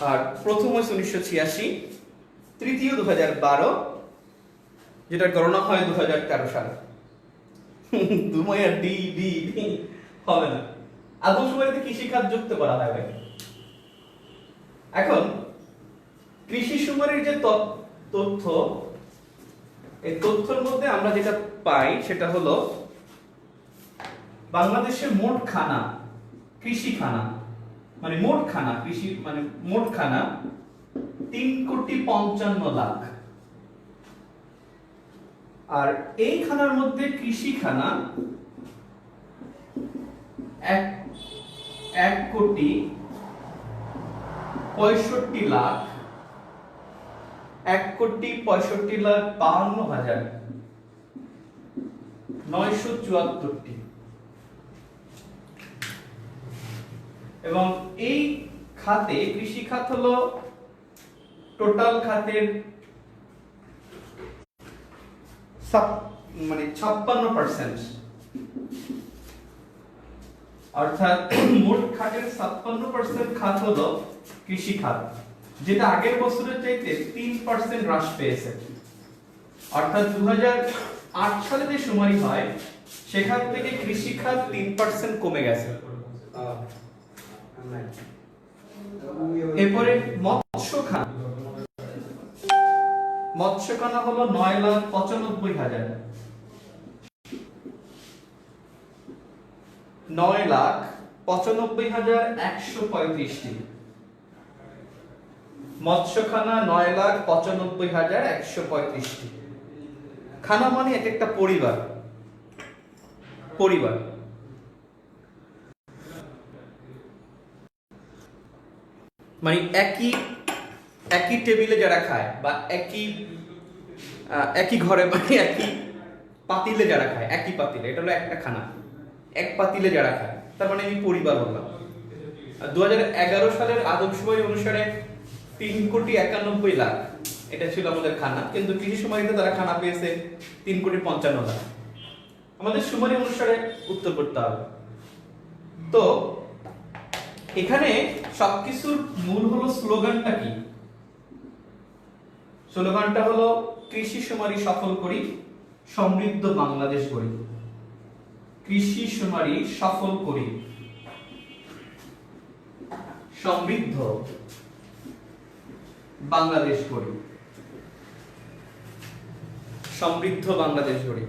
আর প্রথম হয়েছে 1986, তৃতীয় 2012, যেটা গণনা হয় 2013 সালে। দুমাইয়া ডি ডি হবে না। আদমশুমারিতে কৃষি খাত যুক্ত করা হয় ভাই। এখন কৃষি শুমারির যে তথ্য, এই তথ্যের মধ্যে আমরা যেটা পাই সেটা হলো বাংলাদেশের মোট খানা, কৃষি খানা মানে মোট খানা, কৃষি মানে মোট খানা 3,55,00,000। আর এই খানার মধ্যে কৃষি খানা 1,65,00,000, 1,65,52,974। এবং এই খাতে, কৃষি খাত হলো টোটাল খাতের মানে 56%, অর্থাৎ মোট খাতের 56% খাত হলো কৃষি খাত, যেটা আগের বছরের চাইতে 3% হ্রাস পেয়েছে। অর্থাৎ 2008 সালে যে শুমারি হয় সেখান থেকে কৃষি খাত 3% কমে গেছে। এরপরে মৎস্য খাত, মৎস্য খানা হলো 9,95,000, 9,95,135টি মৎস্যখানা, 9,95,135টি। খানা মানে এক একটা পরিবার, পরিবার। মানে একই টেবিলে যারা খায়, বা একই ঘরে, মানে একই পাতিলে যারা খায়, একই পাতিলে, এটা হলো একটা খানা, এক পাতিলে যারা খায়, তার মানে আমি পরিবার বললাম। 2011 সালের আদমশুমারি অনুসারে 3,91,00,000 এটা ছিল আমাদের খানা, কিন্তু কৃষি শুমারিতে তারা খানা পেয়েছে 3,55,00,000। আমাদের শুমারি অনুসারে উত্তর করতে হবে। তো এখানে সবকিছুর মূল হলো স্লোগানটা কি? স্লোগানটা হলো কৃষি শুমারি সফল করি, সমৃদ্ধ বাংলাদেশ গড়ি। কৃষি শুমারি সফল করি, সমৃদ্ধ বাংলাদেশ গড়ি, সমৃদ্ধ বাংলাদেশ গড়ি।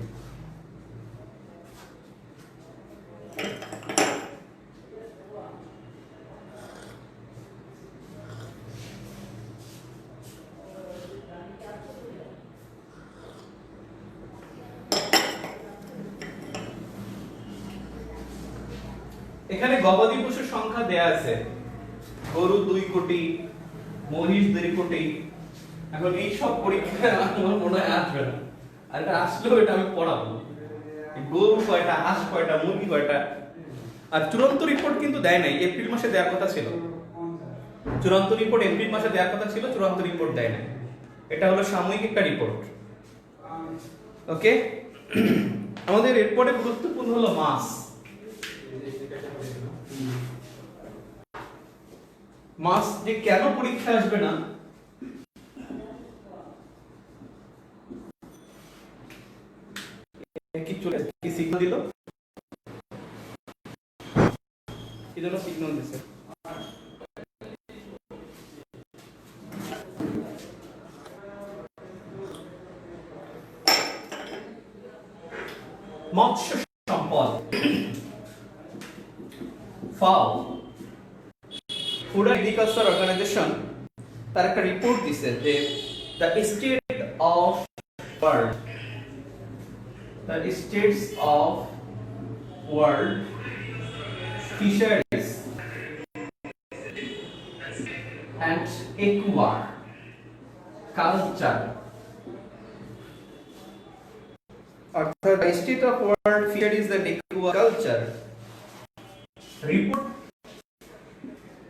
এখানে গবাদি পশুর সংখ্যা দেয়া আছে, গরু 2 কোটি, মহিষ 2 কোটি। এখন এই সব পরীক্ষায় আমার মনে হয় আসবে না, আর এটা আসলেও এটা আমি পড়াবো। গরু কয়টা, হাঁস কয়টা, মুরগি কয়টা। আর চূড়ান্ত রিপোর্ট কিন্তু দেয় নাই, এপ্রিল মাসে দেওয়ার কথা ছিল। চূড়ান্ত রিপোর্ট এপ্রিল মাসে দেওয়ার কথা ছিল, চূড়ান্ত রিপোর্ট দেয় নাই। এটা হলো সাময়িক একটা রিপোর্ট। ওকে, আমাদের এরপরে গুরুত্বপূর্ণ হলো মাছ। মাস যে কেন পরীক্ষা আসবে না, কি চলে কি সিগন্যাল দিল, কি জন্য সিগন্যাল দিছে? মৎস্য সম্পদ, ফাও ফুড অ্যান্ড এগ্রিকালচার অর্গানাইজেশন তার একটা রিপোর্ট দিছে যে the state of world, the states of world fisheries and aquaculture, অর্থাৎ the state of world fisheries and aquaculture report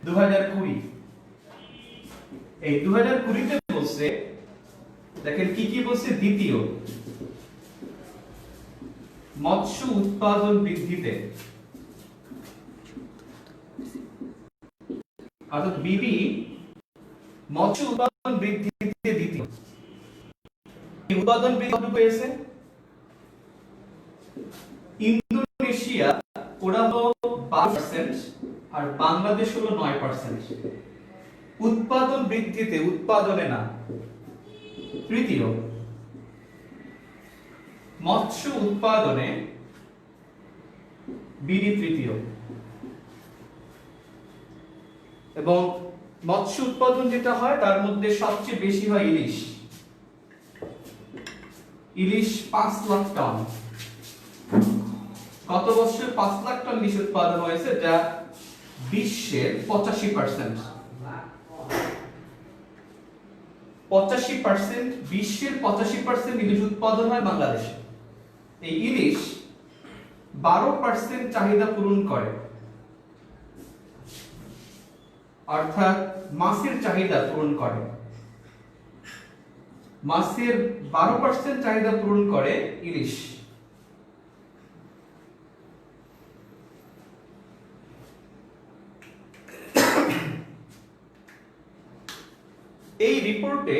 2020। এই 2020 তে বলছে, দেখেন কি কি বলছে। দ্বিতীয়, মৎস্য উৎপাদন বৃদ্ধিতে, অর্থাৎ বিবি মৎস্য উৎপাদন বৃদ্ধিতে দ্বিতীয়। উৎপাদন বৃদ্ধি পেয়েছে ইন্দোনেশিয়া, ওরা হলো 12% আর বাংলাদেশ হলো 9%। উৎপাদন বৃদ্ধিতে, উৎপাদনে না। তৃতীয়, মৎস্য উৎপাদনে বিডি তৃতীয়। এবং মৎস্য উৎপাদন যেটা হয় তার মধ্যে সবচেয়ে বেশি হয় ইলিশ। ইলিশ 5 লাখ টন। গত বছর 5 লাখ টন ইলিশ উৎপাদন হয়েছে, যা বিশ্বের 85%। 85%, বিশ্বের 85% ইলিশ উৎপাদন হয় বাংলাদেশে। এই ইলিশ 12% চাহিদা পূরণ করে, অর্থাৎ মাছের চাহিদা পূরণ করে। মাছের 12% চাহিদা পূরণ করে ইলিশ। এই রিপোর্টে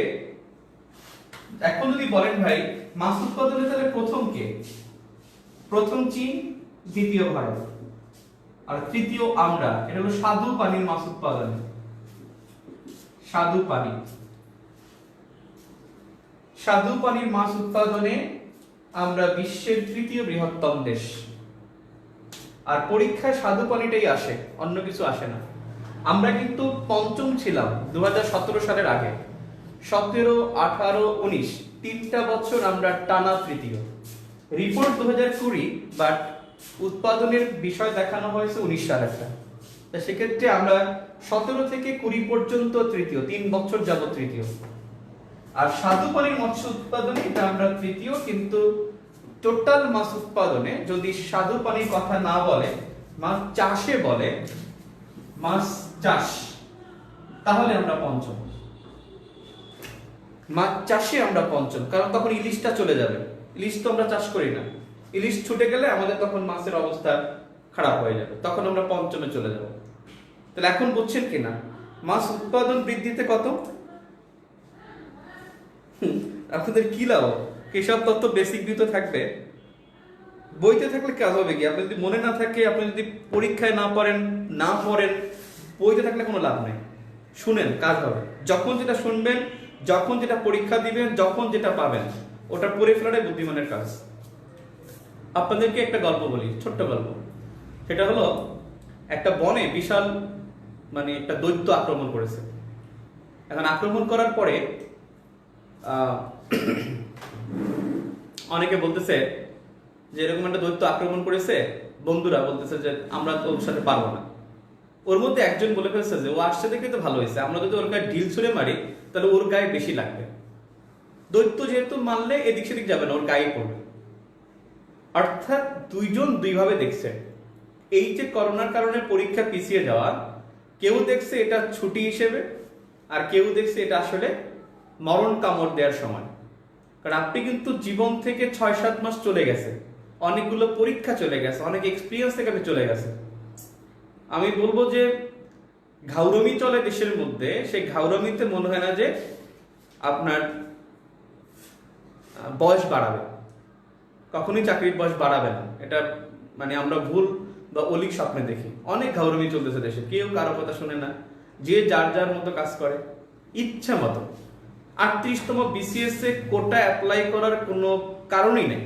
এখন যদি বলেন ভাই মাছ উৎপাদনে তাহলে প্রথম কে? প্রথম চীন, দ্বিতীয় ভারত, আর তৃতীয় আমরা। এটা হলো স্বাদু পানির মাছ উৎপাদনে। স্বাদু পানি, স্বাদু পানির মাছ উৎপাদনে আমরা বিশ্বের তৃতীয় বৃহত্তম দেশ। আর পরীক্ষায় স্বাদু পানিটাই আসে, অন্য কিছু আসে না। আমরা কিন্তু পঞ্চম ছিলাম 2017 সালের আগে। 17, 18, 19 তিনটা বছর আমরা টানা তৃতীয়। রিপোর্ট 2020, বাট উৎপাদনের বিষয় দেখানো হয়েছে 19 সালেরটা। তা সেক্ষেত্রে আমরা 17 থেকে 20 পর্যন্ত তৃতীয়, 3 বছর যাবত তৃতীয়। আর স্বাদু পানির মৎস্য উৎপাদনে এটা আমরা তৃতীয়, কিন্তু টোটাল মাছ উৎপাদনে যদি স্বাদু পানির কথা না বলে, মাছ চাষে বলে, মাছ চাষ, তাহলে আমরা পঞ্চম। মাছ চাষে আমরা পঞ্চম, কারণ তখন ইলিশটা চলে যাবে। ইলিশ তো আমরা চাষ করি না, ইলিশ ছুটে গেলে আমাদের তখন মাছের অবস্থা খারাপ হয়ে যাবে, তখন আমরা পঞ্চমে চলে যাব। তাহলে এখন বুঝছেন কিনা মাছ উৎপাদন বৃদ্ধিতে কত? আপনাদের কি লাভ? এসব তত্ত্ব বেসিক দিতে থাকবে, বইতে থাকলে কাজ হবে কি? আপনি যদি মনে না থাকে, আপনি যদি পরীক্ষায় না পড়েন, বইতে থাকলে কোনো লাভ নেই, শুনেন, কাজ হবে। যখন যেটা শুনবেন, যখন যেটা পরীক্ষা দিবেন, যখন যেটা পাবেন, ওটা পড়ে ফেলাটাই বুদ্ধিমানের কাজ। আপনাদেরকে একটা গল্প বলি, ছোট্ট গল্প। সেটা হলো, একটা বনে বিশাল একটা দৈত্য আক্রমণ করেছে। এখন আক্রমণ করার পরে অনেকে বলতেছে যে এরকম একটা দৈত্য আক্রমণ করেছে, বন্ধুরা বলতেছে যে আমরা তো ওর সাথে পারবো না। ওর মধ্যে একজন বলে ফেলছে যে ও আসছে দেখে তো ভালো হয়েছে, আমরা যদি ওর গায়ে ঢিল ছুঁড়ে মারি তাহলে ওর গায়ে বেশি লাগবে। দৈত্য যেহেতু মারলে এদিক সেদিক যাবে না, ওর গায়ে পড়বে। অর্থাৎ দুইজন দুইভাবে দেখছে। এই যে করোনার কারণে পরীক্ষা পিছিয়ে যাওয়া, কেউ দেখছে এটা ছুটি হিসেবে, আর কেউ দেখছে এটা আসলে মরণ কামড় দেওয়ার সময়। কারণ আপনি কিন্তু জীবন থেকে 6-7 মাস চলে গেছে, অনেকগুলো পরীক্ষা চলে গেছে, অনেক এক্সপিরিয়েন্স থেকে আপনি চলে গেছে। আমি বলবো যে ঘাউরমি চলে দেশের মধ্যে, সেই ঘাউরমিতে মনে হয় না যে আপনার বয়স বাড়াবে, কখনোই চাকরির বয়স বাড়াবে না। এটা আমরা ভুল বা অলিক স্বপ্নে দেখি। অনেক ঘাউরমি চলতেছে দেশে, কেউ কারো কথা শুনে না, যে যার যার মতো কাজ করে ইচ্ছা মতো। 38তম BCS এ কোটা অ্যাপ্লাই করার কোনো কারণই নেই।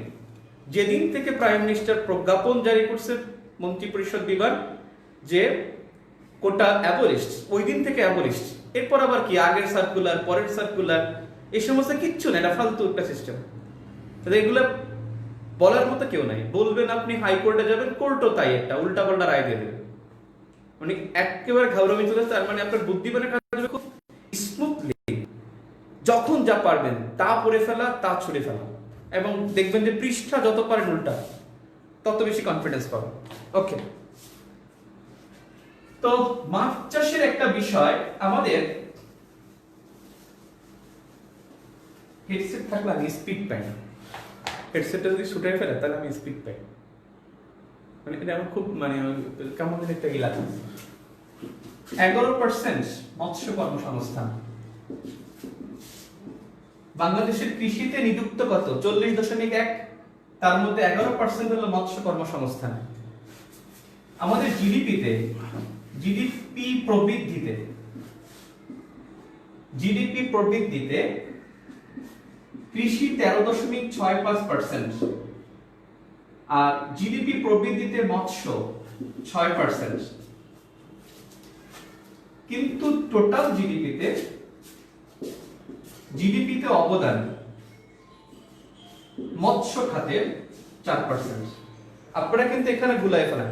যেদিন থেকে প্রাইম মিনিস্টার প্রজ্ঞাপন জারি করছে মন্ত্রী পরিষদ বিভাগ যে কোটা অ্যাবলিশড, ওই দিন থেকে অ্যাবলিশড। এরপর আবার কি আগের সার্কুলার, পরের সার্কুলার, এই সমস্ত কিচ্ছু না, এটা ফালতু একটা সিস্টেম। এগুলো বলার মতো কেউ নাই। বলবেন আপনি হাইকোর্টে যাবেন, কোর্টও তাই একটা উল্টাপাল্টা রায় দিয়ে দেবে। একেবারে ঘাউরমি চলেছে। তার আপনার বুদ্ধিমানের কাজ হবে খুব স্মুথলি, যখন যা পারবেন তা পড়ে ফেলা, তা ছুড়ে ফেলা, এবং দেখবেন যে পৃষ্ঠা যত পারেন উল্টা, তত বেশি কনফিডেন্স পাবেন। ওকে, তো মাছ চাষের একটা বিষয়, আমাদের হেডসেট থাকলে আমি স্পিড পাই না। হেডসেটটা যদি ছুটে ফেলে তাহলে আমি স্পিড পাই। এটা আমার খুব কেমন একটা ই লাগে। 11% মৎস্য কর্মসংস্থান। বাংলাদেশের কৃষিতে নিযুক্ত কত? 40.1। তার মধ্যে 11% হলো মৎস্য কর্মসংস্থান। আমাদের জিডিপি প্রবৃদ্ধিতে কৃষি 13.65%, আর জিডিপি প্রবৃদ্ধিতে মৎস্য 6%। কিন্তু টোটাল জিডিপিতে অবদান মৎস্য খাতের 4%। আপনারা কিন্তু এখানে গুলাই ফেলেন।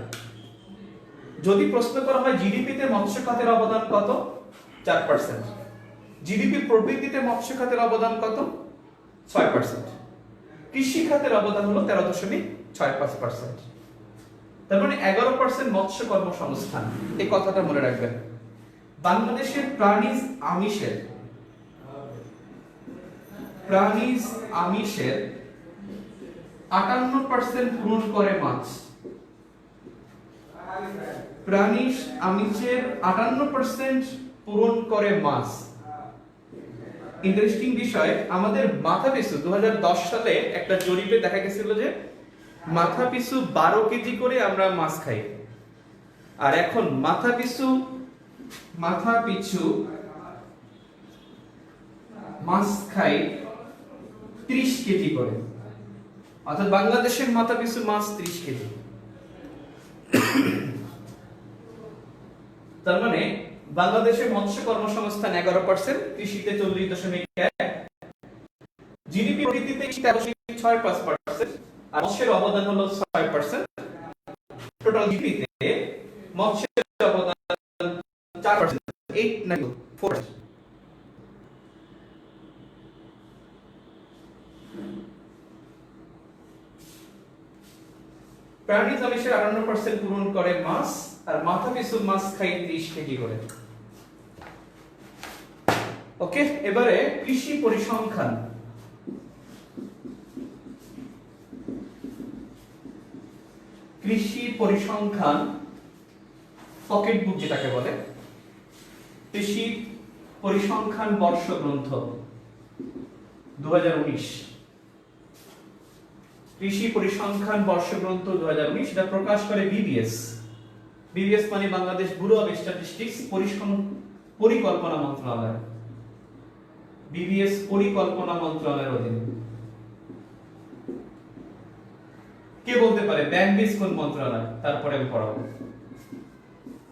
যদি প্রশ্ন করা হয় জিডিপিতে মৎস্য খাতের অবদান কত, 4%। জিডিপি প্রবৃদ্ধিতে মৎস্য খাতের অবদান কত, 6%। কৃষি খাতের অবদান হলো 13.65%। তার 11% মৎস্য কর্মসংস্থান। এই কথাটা মনে রাখবেন। বাংলাদেশের প্রাণীজ আমিষের 58% পূরণ করে মাছ। প্রাণীজ আমিষের 58% পূরণ করে মাছ। ইন্টারেস্টিং বিষয়, আমাদের মাথা পিছু 2010 সালে একটা জরিপে দেখা গেছিল যে মাথা পিছু 12 কেজি করে আমরা মাছ খাই, আর এখন মাথা পিছু মাছ খাই 30 কেজি করে। অর্থাৎ বাংলাদেশের মাথা পিছু মাছ 30 কেজি। তার বাংলাদেশের মৎস্য কর্মসংস্থান 11%, কৃষিতে 40.1, জিডিপি প্রবৃদ্ধিতে 13.65%, আর মৎস্যের অবদান হলো 6%। টোটাল জিডিপিতে মৎস্যের অবদান 4%, 8.4%। প্রাণীজ আমিষের 58% পূরণ করে মাছ, আর মাথা পিছু মাছ খাই 30 কেজি করে। ওকে, এবারে কৃষি পরিসংখ্যান। পকেট বুক যেটাকে বলে, কৃষি পরিসংখ্যান বর্ষ গ্রন্থ 2019। কৃষি পরিসংখ্যান বর্ষ গ্রন্থ 2019, এটা প্রকাশ করে বিবিএস। বিবিএস মানে বাংলাদেশ ব্যুরো অফ স্ট্যাটিস্টিক্স পরিকল্পনা মন্ত্রণালয়, বিবিএস পরিকল্পনা মন্ত্রণালয়ের অধীনে। কে বলতে পারে ব্যাংক বেস কোন মন্ত্রণালয়? তারপরে আমি পড়াবো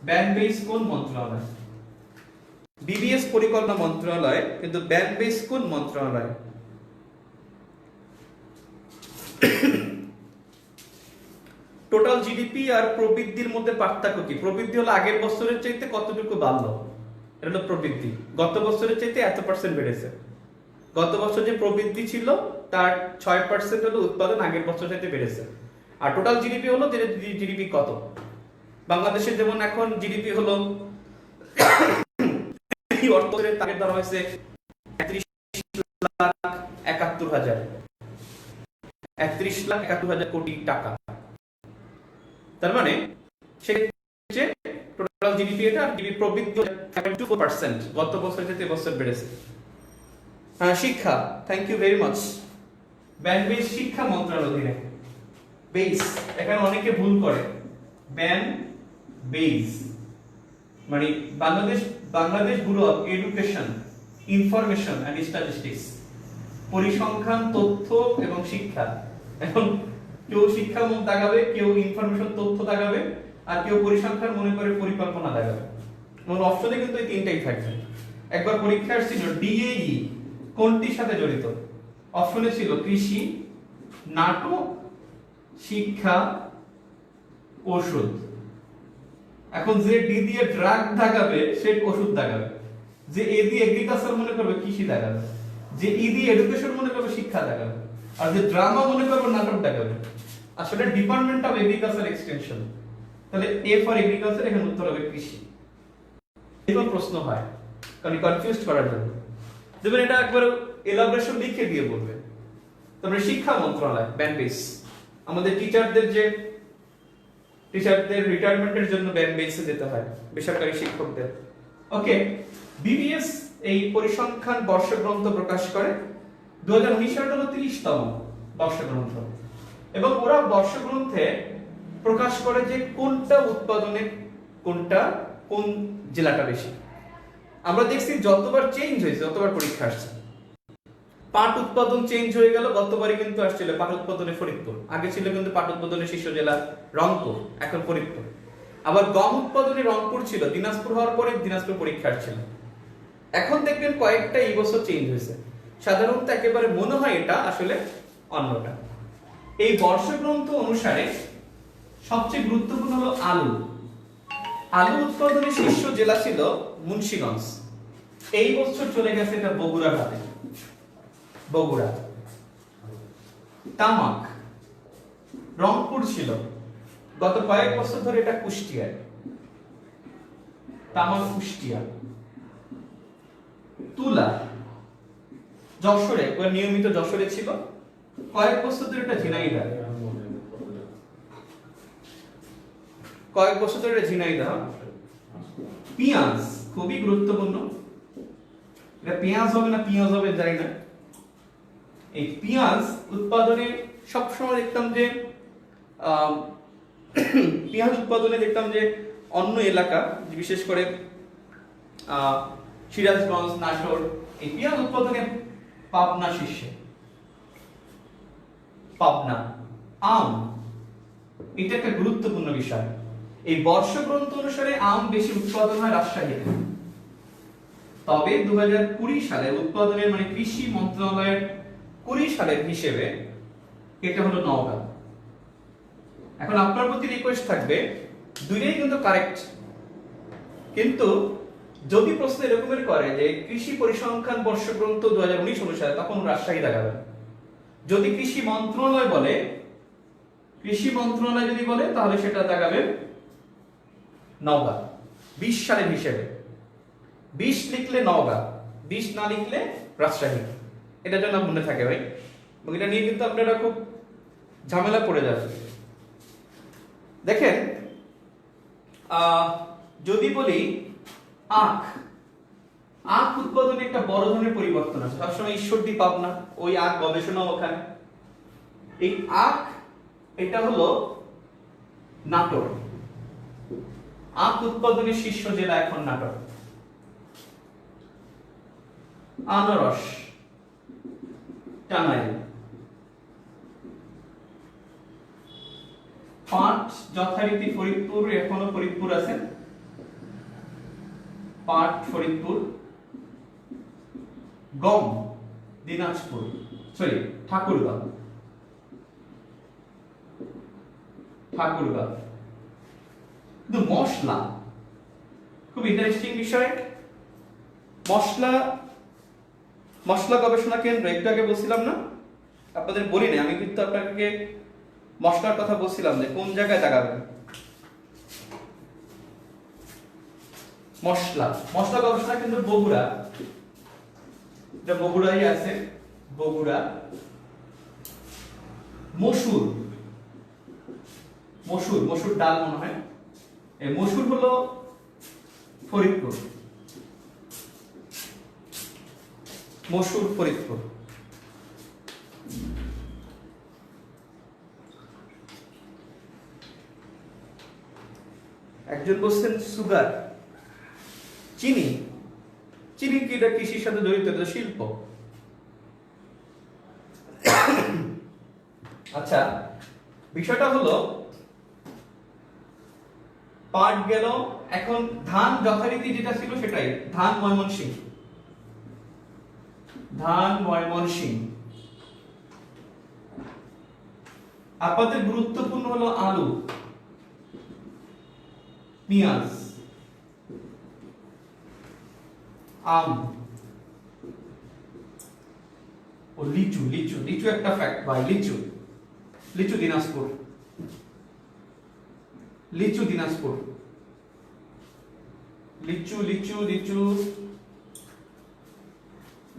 ব্যাংক বেস কোন মন্ত্রণালয়। বিবিএস পরিকল্পনা মন্ত্রণালয়, কিন্তু ব্যাংক বেস কোন মন্ত্রণালয়? টোটাল জিডিপি আর প্রবৃদ্ধির মধ্যে পার্থক্য কি? প্রবৃদ্ধি হলো আগের বছরের চাইতে কতটুকু বাড়লো, এটা হলো প্রবৃদ্ধি। গত বছরের চাইতে এত পার্সেন্ট বেড়েছে। গত বছর যে প্রবৃদ্ধি ছিল তার 6% হলো উৎপাদন আগের বছর চাইতে বেড়েছে। আর টোটাল জিডিপি হলো যে জিডিপি কত। বাংলাদেশের যেমন এখন জিডিপি হলো অর্থের টার্গেট ধরা হয়েছে 31,71,000 31,71,000 কোটি টাকা। তার মানে সেক্ষেত্রে টোটাল জিডিপি এটা জিডিপি প্রবৃদ্ধি 7.4%, গত বছর থেকে এবছর বেড়েছে। শিক্ষা, thank you very much. BANBEIS শিক্ষা মন্ত্রণালয়ের অধীনে। বেস, এখানে অনেকে ভুল করে। ব্যাংক বেস মানে Bangladesh bureau of education, information and statistics, পরিসংখ্যান, তথ্য এবং শিক্ষা। এখন কেউ শিক্ষা মুখ দাগাবে, কেউ ইনফরমেশন তথ্য দাগাবে, আর কেউ পরিসংখ্যান মনে করে পরিকল্পনা দাগাবে। মানে অপশনে কিন্তু এই তিনটাই থাকবে। একবার পরীক্ষা ছিল ডিএই কোনটির সাথে জড়িত? অপশনে ছিল কৃষি, নাটক, শিক্ষা, ওষুধ। এখন যে ডি দিয়ে ড্রাগ দাগাবে সে ওষুধ দাগাবে, যে এ দিয়ে এগ্রিকালচার মনে করবে কৃষি দাগাবে, যে ই দিয়ে এডুকেশন মনে করবে শিক্ষা দাগাবে, আর যে ড্রামা মনে করবে নাটক দাগাবে। আসলে ডিপার্টমেন্ট অফ এগ্রিকালচার এক্সটেনশন, তাহলে এ ফর এগ্রিকালচার, এখানে উত্তর হবে কৃষি। এরকম প্রশ্ন হয় কারণ কনফিউজ করার জন্য, যেমন এটা একবার এলাবোরেশন লিখে দিয়ে বলবে। তারপরে শিক্ষা মন্ত্রণালয়, ব্যাংক বেস, আমাদের টিচারদের রিটায়ারমেন্টের জন্য ব্যাংক বেসে যেতে হয়, বেসরকারি শিক্ষকদের। ওকে, বিবিএস এই পরিসংখ্যান বর্ষগ্রন্থ প্রকাশ করে। 2019 সালে হলো 30তম বর্ষগ্রন্থ, এবং ওরা বর্ষগ্রন্থে প্রকাশ করে যে কোনটা উৎপাদনে কোন জেলাটা বেশি। আমরা দেখছি যতবার চেঞ্জ হয়েছে ততবার পরীক্ষা আসছে। পাট উৎপাদন চেঞ্জ হয়ে গেল, গতবারই কিন্তু আসছিল পাট উৎপাদনে ফরিদপুর, আগে ছিল কিন্তু পাট উৎপাদনের শীর্ষ জেলা রংপুর, এখন ফরিদপুর। আবার গম উৎপাদনে রংপুর ছিল, দিনাজপুর হওয়ার পরে দিনাজপুর পরীক্ষা আসছিল। এখন দেখবেন কয়েকটা এই বছর চেঞ্জ হয়েছে। সাধারণত একেবারে মনে হয় এটা আসলে অন্যটা। এই বর্ষগ্রন্থ অনুসারে সবচেয়ে গুরুত্বপূর্ণ হলো আলু। আলু উৎপাদনে শীর্ষ জেলা ছিল মুন্সিগঞ্জ, এই বছর চলে গেছে এটা বগুড়া হাতে। বগুড়া। তামাক রংপুর ছিল, গত কয়েক বছর ধরে এটা কুষ্টিয়ায়। তামাক কুষ্টিয়া। তুলা যশোরে, নিয়মিত যশোরে ছিল, কয়েক বছর ধরে এটা ঝিনাইদহ। পেঁয়াজ খুবই গুরুত্বপূর্ণ, এটা পেঁয়াজ হবে না পেঁয়াজ হবে জানি না। এই পেঁয়াজ উৎপাদনে সবসময় দেখতাম যে অন্য এলাকা, বিশেষ করে সিরাজগঞ্জ, নাটোর, এই পেঁয়াজ উৎপাদনে পাবনা শীর্ষে। পাবনা। আম, এটা একটা গুরুত্বপূর্ণ বিষয়। এই বর্ষগ্রন্থ অনুসারে আম বেশি উৎপাদন হয় রাজশাহীতে। তবে 2020 সালে উৎপাদনের মানে কৃষি মন্ত্রণালয়ের 20 সালের হিসেবে এটা হলো নওগাঁ। এখন আপনার প্রতি রিকোয়েস্ট থাকবে, দুইটাই কিন্তু কারেক্ট, কিন্তু যদি প্রশ্ন এরকমের করে যে কৃষি পরিসংখ্যান বর্ষগ্রন্থ 2019 অনুসারে, তখন রাজশাহী দেখাবেন। যদি কৃষি মন্ত্রণালয় যদি বলে তাহলে সেটা দেখাবে নওগাঁ 20 সালের হিসেবে। 20 লিখলে নওগাঁ, 20 না লিখলে রাজশাহী। এটা যেন মনে থাকে ভাই, এবং এটা নিয়ে কিন্তু আপনারা খুব ঝামেলা পড়ে যাবে। দেখেন, যদি বলি আখ উৎপাদনে একটা বড় ধরনের পরিবর্তন আছে। সবসময় ঈশ্বরদী পাবনা, ওই আখ গবেষণা ওখানে। এই আখ এটা হলো নাটোর। আখ উৎপাদনের শীর্ষ জেলা এখন নাটোর। আনারস টাঙ্গাইল। পাট যথারীতি ফরিদপুর, এখনো ফরিদপুর আছে, পাট ফরিদপুর। গম দিনাজপুর, সরি ঠাকুরগাঁও। ঠাকুরগাঁও। কিন্তু মশলা খুব ইন্টারেস্টিং বিষয়। মশলা গবেষণা কেন্দ্র একটু আগে বলছিলাম না, আপনাদের বলি না, আমি কিন্তু আপনাকে মশলার কথা বলছিলাম যে কোন জায়গায় লাগাবেন। মশলা গবেষণা কেন্দ্র বগুড়া, এটা বগুড়াই আছে, বগুড়া। মসুর ডাল মনে হয়, এই মসুর হলো ফরিদপুর। মসুর ফরিদপুর। একজন বলছেন সুগার, চিনি কি এটা কৃষির সাথে জড়িত? এটা শিল্প। আচ্ছা, বিষয়টা হলো পাট গেল, এখন ধান যথারীতি যেটা ছিল সেটাই, ধান ময়মনসিংহ। আপনাদের গুরুত্বপূর্ণ হলো আলু, পেঁয়াজ, আম ও লিচু। লিচু একটা ফ্যাক্ট ভাই, লিচু দিনাজপুর।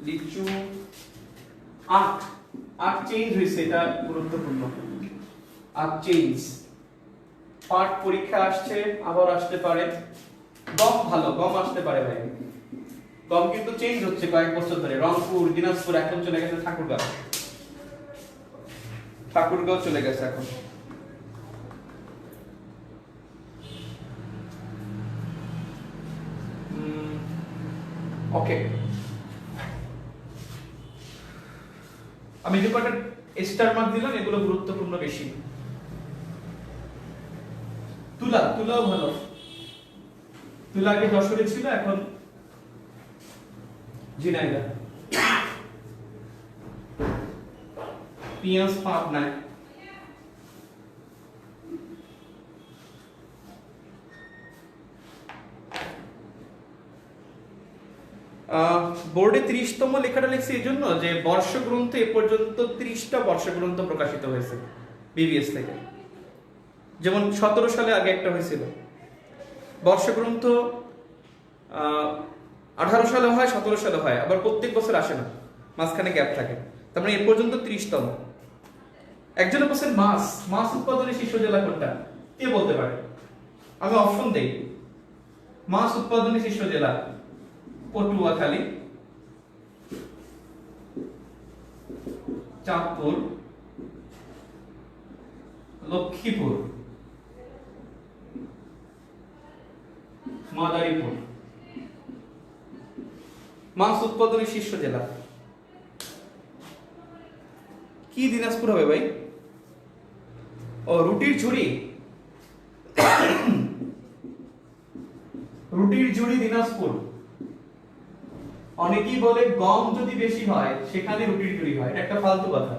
লিচু। আখ চেঞ্জ হয়েছে, এটা গুরুত্বপূর্ণ। আখ চেঞ্জ। পাট পরীক্ষা আসছে, আবার আসতে পারে। গম ভালো, গম আসতে পারে ভাই। গম কিন্তু চেঞ্জ হচ্ছে কয়েক বছর ধরে, রংপুর, দিনাজপুর, এখন চলে গেছে ঠাকুরগাঁও চলে গেছে এখন। ওকে, আমি যে কটা স্টার মার্ক দিলাম এগুলো গুরুত্বপূর্ণ বেশি। তুলাও ভালো, তুলা আগে যশোরে ছিল, এখন ঝিনাইদহ। পেঁয়াজ পাবনায়। বোর্ডে 30তম লেখাটা লিখছি এই জন্য যে বর্ষগ্রন্থ এ পর্যন্ত 30টা বর্ষগ্রন্থ প্রকাশিত হয়েছে বিবিএস থেকে। যেমন 17 সালে আগে একটা হয়েছিল বর্ষগ্রন্থ, 18 সালে হয়, 17 সালে হয়, আবার প্রত্যেক বছর আসে না, মাঝখানে গ্যাপ থাকে। তার মানে এ পর্যন্ত 30তম। একজনের বলছেন মাছ উৎপাদনের শীর্ষ জেলা কোনটা? কে বলতে পারে? আমি অপশন দেই। মাছ উৎপাদনের শীর্ষ জেলা পটুয়াখালী, চাঁদপুর, লক্ষ্মীপুর, মাদারীপুর। মাছ উৎপাদনের শীর্ষ জেলা কি দিনাজপুর হবে ভাই? ও রুটির ঝুড়ি দিনাজপুর। অনেকেই বলে গম যদি বেশি হয় সেখানে রুটির ঝুড়ি হয়, এটা একটা ফালতু কথা।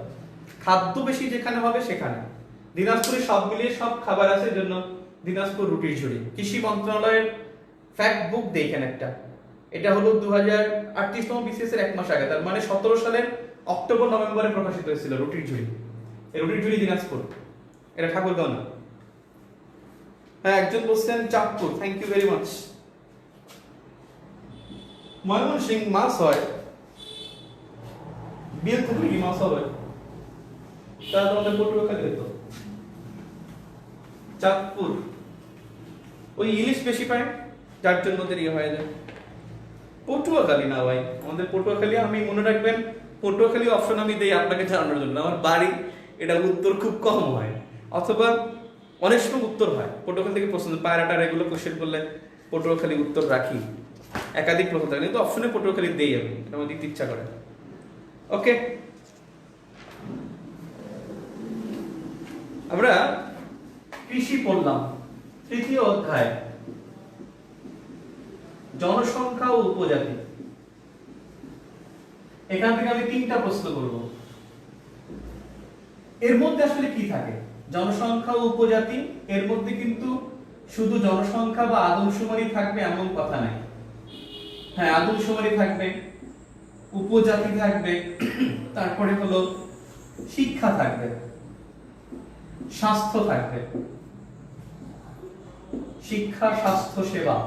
খাদ্য বেশি যেখানে হবে সেখানে। দিনাজপুরে সব মিলিয়ে সব খাবার আছে, জন্য দিনাজপুর রুটির ঝুড়ি। কৃষি মন্ত্রণালয়ের ফ্যাক্ট বুক দেখেন একটা, এটা হলো 2038তম বিসিএস এর 1 মাস আগে, তার মানে 17 সালের অক্টোবর নভেম্বরে প্রকাশিত হয়েছিল রুটির ঝুড়ি। এই রুটির ঝুড়ি দিনাজপুর, এটা ঠাকুরগাঁও না। হ্যাঁ, একজন বলছেন Chandpur, thank you very much. Mymensingh মাছ হয়, বিল থেকে কি মাছ হবে? তাহলে তোমাদের পটুয়াখালী হতো। চাঁদপুর ওই ইলিশ বেশি পায়, যার জন্য ওদের ইয়ে হয়ে যায়। পটুয়াখালী না ভাই, আমাদের পটুয়াখালী, আমি মনে রাখবেন পটুয়াখালী অপশন আমি দেই আপনাকে জানানোর জন্য, আমার বাড়ি এটা উত্তর খুব কম হয়। অথবা অনেক সময় উত্তর হয় পটুয়াখালী থেকে প্রশ্ন, পায়রাটা এগুলো কোশ্চেন করলে পটুয়াখালী উত্তর রাখি, একাধিক প্রশ্ন থাকে, কিন্তু অপশনে পটুয়াখালী দেই আমি, এটা আমার দিতে ইচ্ছা করে। ওকে, আমরা কৃষি পড়লাম, তৃতীয় অধ্যায় জনসংখ্যা ও উপজাতি। এখান থেকে আমি 3টা প্রশ্ন করব। এর মধ্যে আসলে কি থাকে? জনসংখ্যা ও উপজাতি, এর মধ্যে কিন্তু শুধু জনসংখ্যা বা আদমশুমারি থাকবে এমন কথা নাই। হ্যাঁ, আদমশুমারি থাকবে, উপজাতি থাকবে, তারপরে হলো শিক্ষা থাকবে, স্বাস্থ্য থাকবে, শিক্ষা, স্বাস্থ্য সেবা,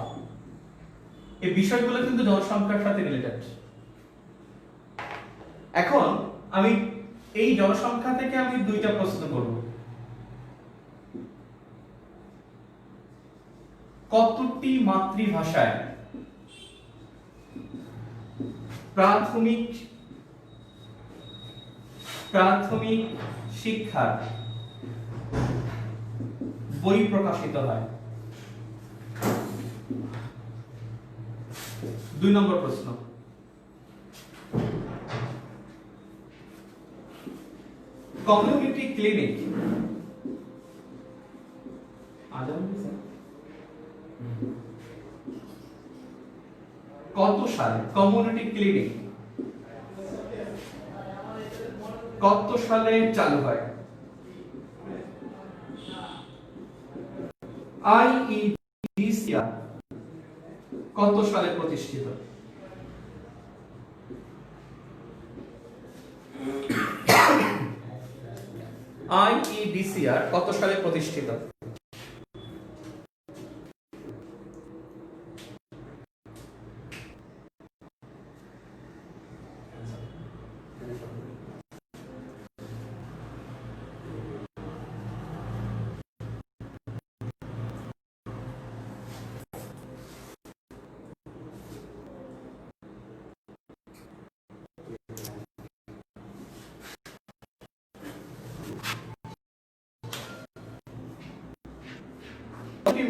এই বিষয়গুলো কিন্তু জনসংখ্যার সাথে রিলেটেড। এখন আমি এই জনসংখ্যা থেকে আমি 2টা প্রশ্ন করব। কতটি মাতৃভাষায় প্রাথমিক শিক্ষার বই প্রকাশিত হয়? 2 নম্বর প্রশ্ন, কমিউনিটি ক্লিনিক কত সালে, কমিউনিটি ক্লিনিক কত সালে চালু হয়? আইইডিসিআর কত সালে প্রতিষ্ঠিত? আইইডিসিআর কত সালে প্রতিষ্ঠিত?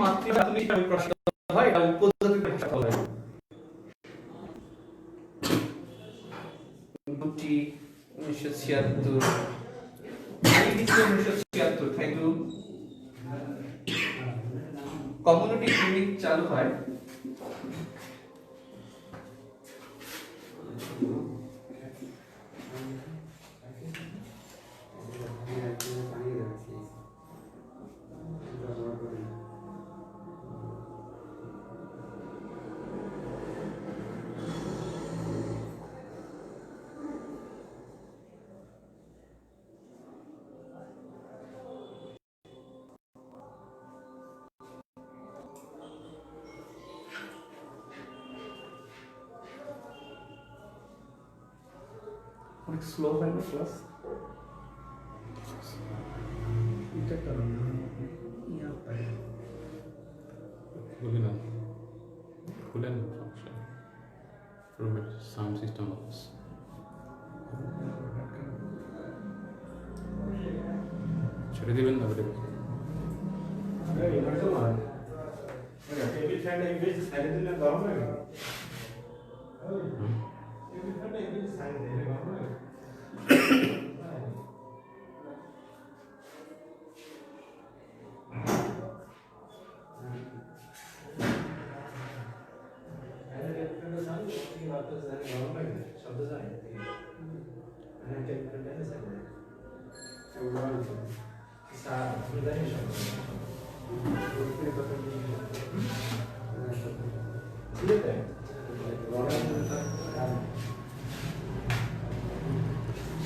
মাতৃভাষা প্রশ্ন হয়, এটা উপজাতির ভাষা বলা হয়। 1976 1976 থ্যাংক ইউ। কমিউনিটি ক্লিনিক চালু হয় অনেক স্লো হয় না ক্লাস? এটা কারণ খুলে না, খুলে না, সমস্যা রুমের সাউন্ড সিস্টেম অফিস ছেড়ে দিবেন না বলে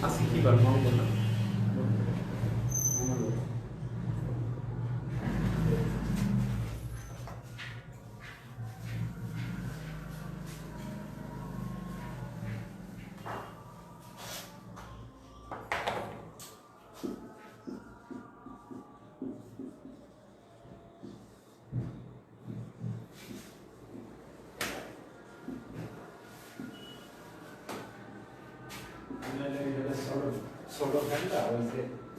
আসি কি বার মন বললাম। sort of hand, I would say.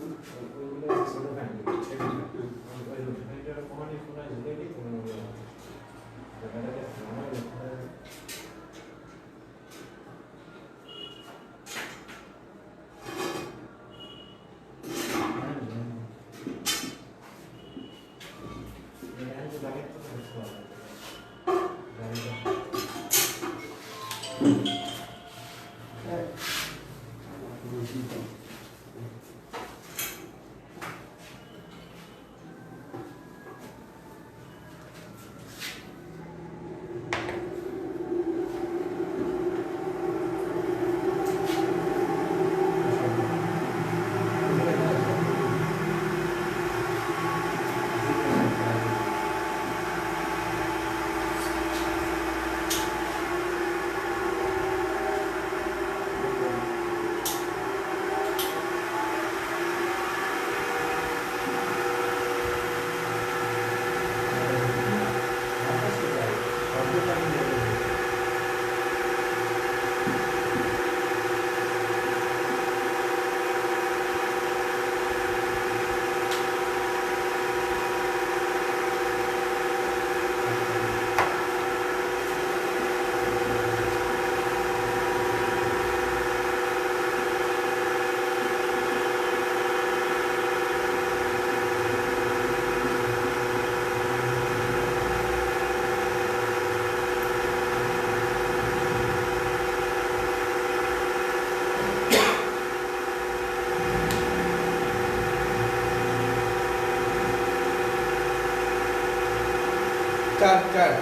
চার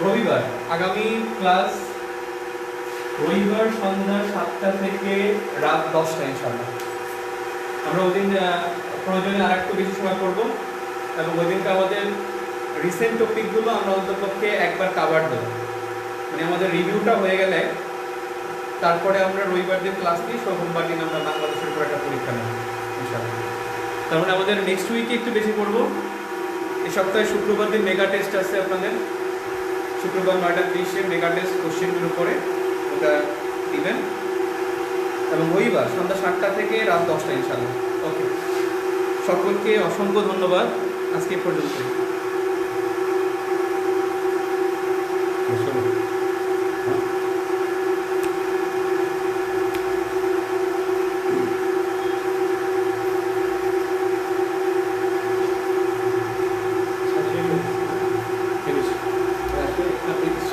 রবিবার আগামী ক্লাস রবিবার সন্ধ্যা 7টা থেকে রাত 10টা ইনশাআল্লাহ। আমরা ওই দিন প্রয়োজনে আর একটু বেশি সময় করব এবং ওই দিনটা আমাদের রিসেন্ট টপিকগুলো আমরা অন্ততপক্ষে একবার কাভার দেব, মানে আমাদের রিভিউটা হয়ে গেলে তারপরে আমরা রবিবার দিন ক্লাস নিই, সোমবার দিন আমরা বাংলাদেশের উপর একটা পরীক্ষা নেব ইনশাআল্লাহ। তার মানে আমাদের নেক্সট উইকে একটু বেশি পড়বো। এই সপ্তাহে শুক্রবার দিন মেগা টেস্ট আছে আপনাদের, শুক্রবার 9:30-এ মেগা টেস্ট কোশ্চেনগুলো করে ওটা দিবেন এবং রবিবার সন্ধ্যা 7টা থেকে রাত 10টা ইনশাআল্লাহ। ওকে, সকলকে অসংখ্য ধন্যবাদ, আজকে পর্যন্ত।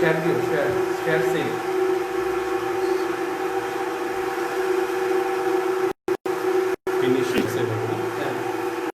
शेयर दियो शेयर शेयर से